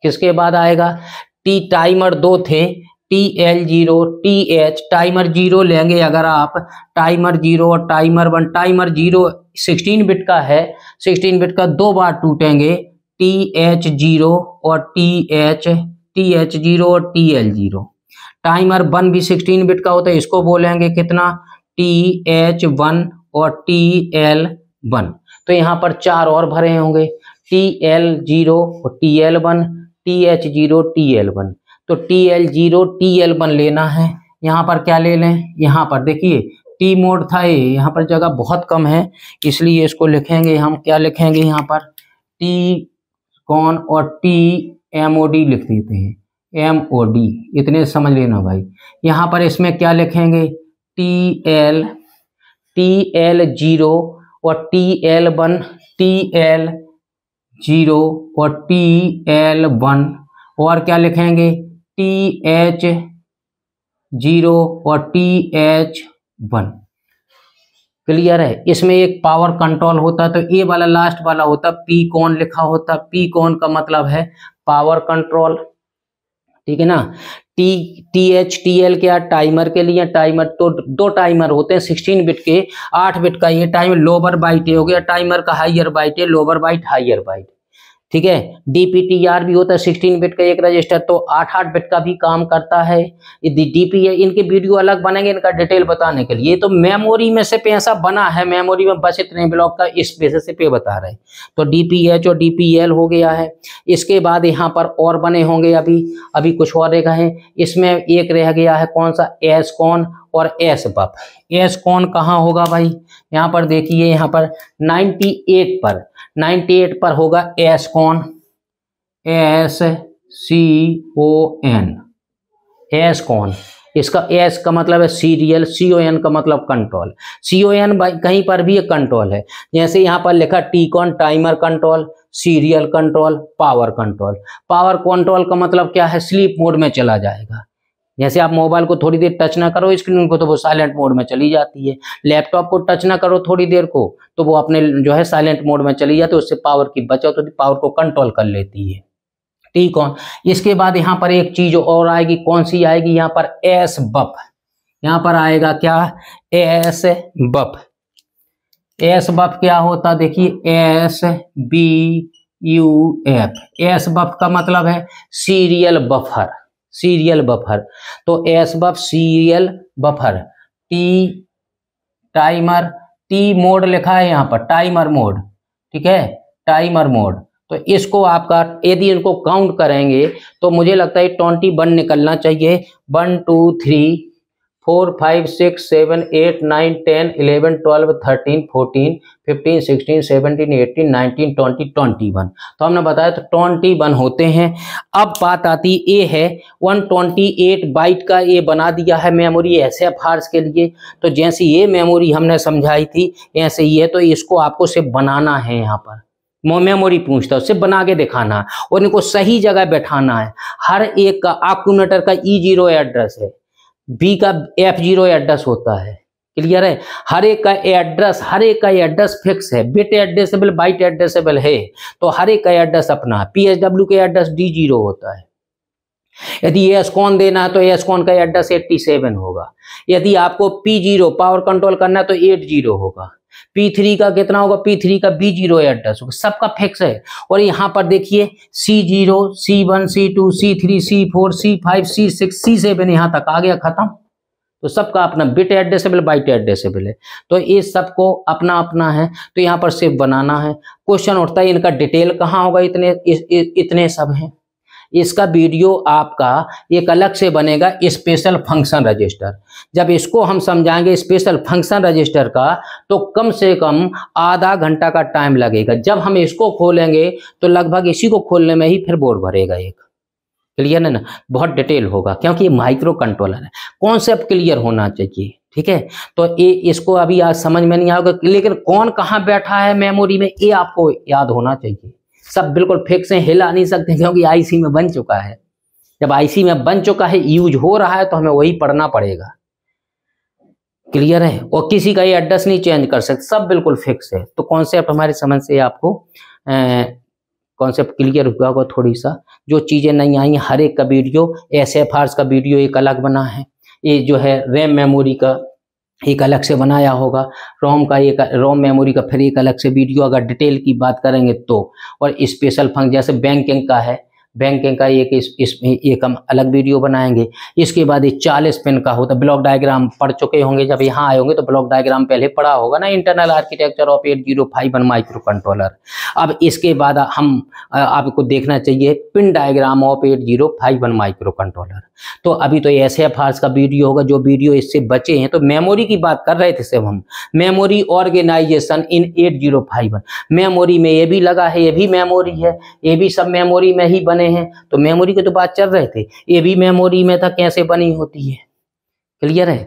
किसके बाद आएगा T टाइमर दो थे TL0 TH टाइमर 0 लेंगे अगर आप, टाइमर 0 और टाइमर 1। टाइमर 0 16 बिट का है, 16 बिट का दो बार टूटेंगे TH0 और TH0 और TL0। टाइमर 1 भी 16 बिट का होता है, इसको बोलेंगे कितना TH1 और TL1। तो यहाँ पर चार और भरे होंगे TL0 और TL1 TH0 TL1। तो TL0 TL1 लेना है। यहाँ पर क्या ले लें, यहाँ पर देखिए T मोड था ये, यहाँ पर जगह बहुत कम है इसलिए इसको लिखेंगे हम, क्या लिखेंगे यहाँ पर TCON और TMOD लिख देते हैं, MOD इतने समझ लेना भाई। यहाँ पर इसमें क्या लिखेंगे TL0 और TL1 TL0 और TL1, और क्या लिखेंगे TH0 और TH1। क्लियर है। इसमें एक पावर कंट्रोल होता है, तो ये वाला लास्ट वाला होता PCON लिखा होता। PCON का मतलब है पावर कंट्रोल, ठीक है ना। THTL क्या टाइमर के लिए, टाइमर तो दो टाइमर होते हैं 16 बिट के, 8 बिट का ये टाइमर लोअर बाइट हो गया, टाइमर का हाइयर बाइट है, लोअर बाइट हाइयर बाइट, ठीक है। DPTR भी होता है 16 बिट का एक रजिस्टर, तो 8 बिट का भी काम करता है। DPI इनके वीडियो अलग बनेंगे इनका डिटेल बताने के लिए। तो मेमोरी में से पैसा बना है, मेमोरी में बस इतने ब्लॉक का इस बेसिस से पे बता रहे हैं। तो DPH और DPL हो गया है। इसके बाद यहाँ पर और बने होंगे, अभी कुछ और रह गए हैं। इसमें एक रह गया है कौन सा, SCON और SBUF। SCON कहाँ होगा भाई, यहाँ पर देखिए, यहाँ पर 98 पर होगा SCON, SCON। इसका S का मतलब है सीरियल, CON का मतलब कंट्रोल। CON कहीं पर भी एक कंट्रोल है, जैसे यहाँ पर लिखा TCON timer control, serial control, power control. Power control का मतलब क्या है, स्लीप मोड में चला जाएगा। जैसे आप मोबाइल को थोड़ी देर टच ना करो स्क्रीन को तो वो साइलेंट मोड में चली जाती है, लैपटॉप को टच ना करो थोड़ी देर को तो वो अपने जो है साइलेंट मोड में चली जाती है, उससे पावर की बचत होती है, पावर को कंट्रोल कर लेती है। ठीक है। इसके बाद यहाँ पर एक चीज और आएगी, कौन सी आएगी, यहाँ पर SBUF। यहाँ पर आएगा क्या, SBUF। SBUF क्या होता, देखिए SBUF। SBUF का मतलब है सीरियल बफर, सीरियल बफर। तो SBUF serial buffer. Timer, T mode लिखा है यहाँ पर, टाइमर मोड, ठीक है, टाइमर मोड। तो इसको आपका यदि इनको काउंट करेंगे तो मुझे लगता है 21 निकलना चाहिए। 1 2 3 4 5 6 7 8 9 10 11 12 13 14 15 16 17 18 19 20 21। तो हमने बताया तो 21 होते हैं। अब बात आती ये है 128 बाइट का ये बना दिया है मेमोरी SFRs के लिए। तो जैसे ये मेमोरी हमने समझाई थी ऐसे ही है, तो इसको आपको सिर्फ बनाना है। यहाँ पर मेमोरी पूछता है, सिर्फ बना के दिखाना और इनको सही जगह बैठाना है। हर एक का एक्यूमुलेटर का E0 एड्रेस है, B का F0 एड्रेस होता है, क्लियर है। हर एक का एड्रेस फिक्स है, बिट एड्रेसेबल बाइट एड्रेसेबल है, तो हर एक का एड्रेस अपना है। PSW का एड्रेस D0 होता है। यदि SCON देना है तो SCON का एड्रेस 87 होगा। यदि आपको P0 पावर कंट्रोल करना है तो 80 होगा। P3 का कितना होगा, P3 का B0 एड्रेस होगा, सबका फिक्स है। और यहाँ पर देखिए C0 C1 C2 C3 C4 C5 C6 C7 यहाँ तक आ गया, खत्म। तो सबका अपना बिट एड्रेसेबल बाइट एड्रेसेबल है, तो ये सबको अपना अपना है। तो यहाँ पर सिर्फ बनाना है। क्वेश्चन उठता है इनका डिटेल कहाँ होगा, इतने सब हैं। इसका वीडियो आपका एक अलग से बनेगा, स्पेशल फंक्शन रजिस्टर। जब इसको हम समझाएंगे स्पेशल फंक्शन रजिस्टर का, तो कम से कम आधा घंटा का टाइम लगेगा। जब हम इसको खोलेंगे तो लगभग इसी को खोलने में ही फिर बोर्ड भरेगा एक, क्लियर है ना, बहुत डिटेल होगा क्योंकि ये माइक्रो कंट्रोलर है, कॉन्सेप्ट क्लियर होना चाहिए। ठीक है, तो ये इसको अभी आज समझ में नहीं आएगा, लेकिन कौन कहाँ बैठा है मेमोरी में ये आपको याद होना चाहिए। सब बिल्कुल फिक्स है, हिला नहीं सकते क्योंकि आईसी में बन चुका है। जब आईसी में बन चुका है, यूज हो रहा है, तो हमें वही पढ़ना पड़ेगा। क्लियर है, और किसी का ये एड्रेस नहीं चेंज कर सकते, सब बिल्कुल फिक्स है। तो कॉन्सेप्ट हमारे समझ से आपको कॉन्सेप्ट क्लियर हुआ होगा थोड़ी सा। जो चीजें नहीं आई, हर एक का वीडियो, SFRs का वीडियो एक अलग बना है, ये जो है रैम मेमोरी का एक अलग से बनाया होगा, रोम का एक रोम मेमोरी का फिर एक अलग से वीडियो अगर डिटेल की बात करेंगे तो, और स्पेशल फंक्शन जैसे बैंकिंग का है, बैंकिंग का एक हम अलग वीडियो बनाएंगे। इसके बाद ये 40 पिन का होता है, ब्लॉक डायग्राम पढ़ चुके होंगे, जब यहाँ आए होंगे तो ब्लॉक डायग्राम पहले पढ़ा होगा ना, internal architecture of 8051 micro controller. अब इसके बाद हम आपको देखना चाहिए pin diagram of 8051 micro controller. तो अभी तो SFRs का वीडियो होगा, जो वीडियो इससे बचे हैं। तो मेमोरी की बात कर रहे थे सिर्फ हम, मेमोरी ऑर्गेनाइजेशन इन 8051, मेमोरी में ये भी लगा है, ये भी मेमोरी है, ये भी सब मेमोरी में ही बने हैं। तो मेमोरी की तो बात चल रहे थे, ये भी मेमोरी में था, कैसे बनी होती है। क्लियर है,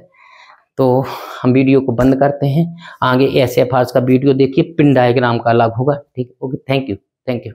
तो हम वीडियो को बंद करते हैं, आगे SFRs का वीडियो देखिए, पिन डायग्राम का अलग होगा। ठीक है, ओके, थैंक यू।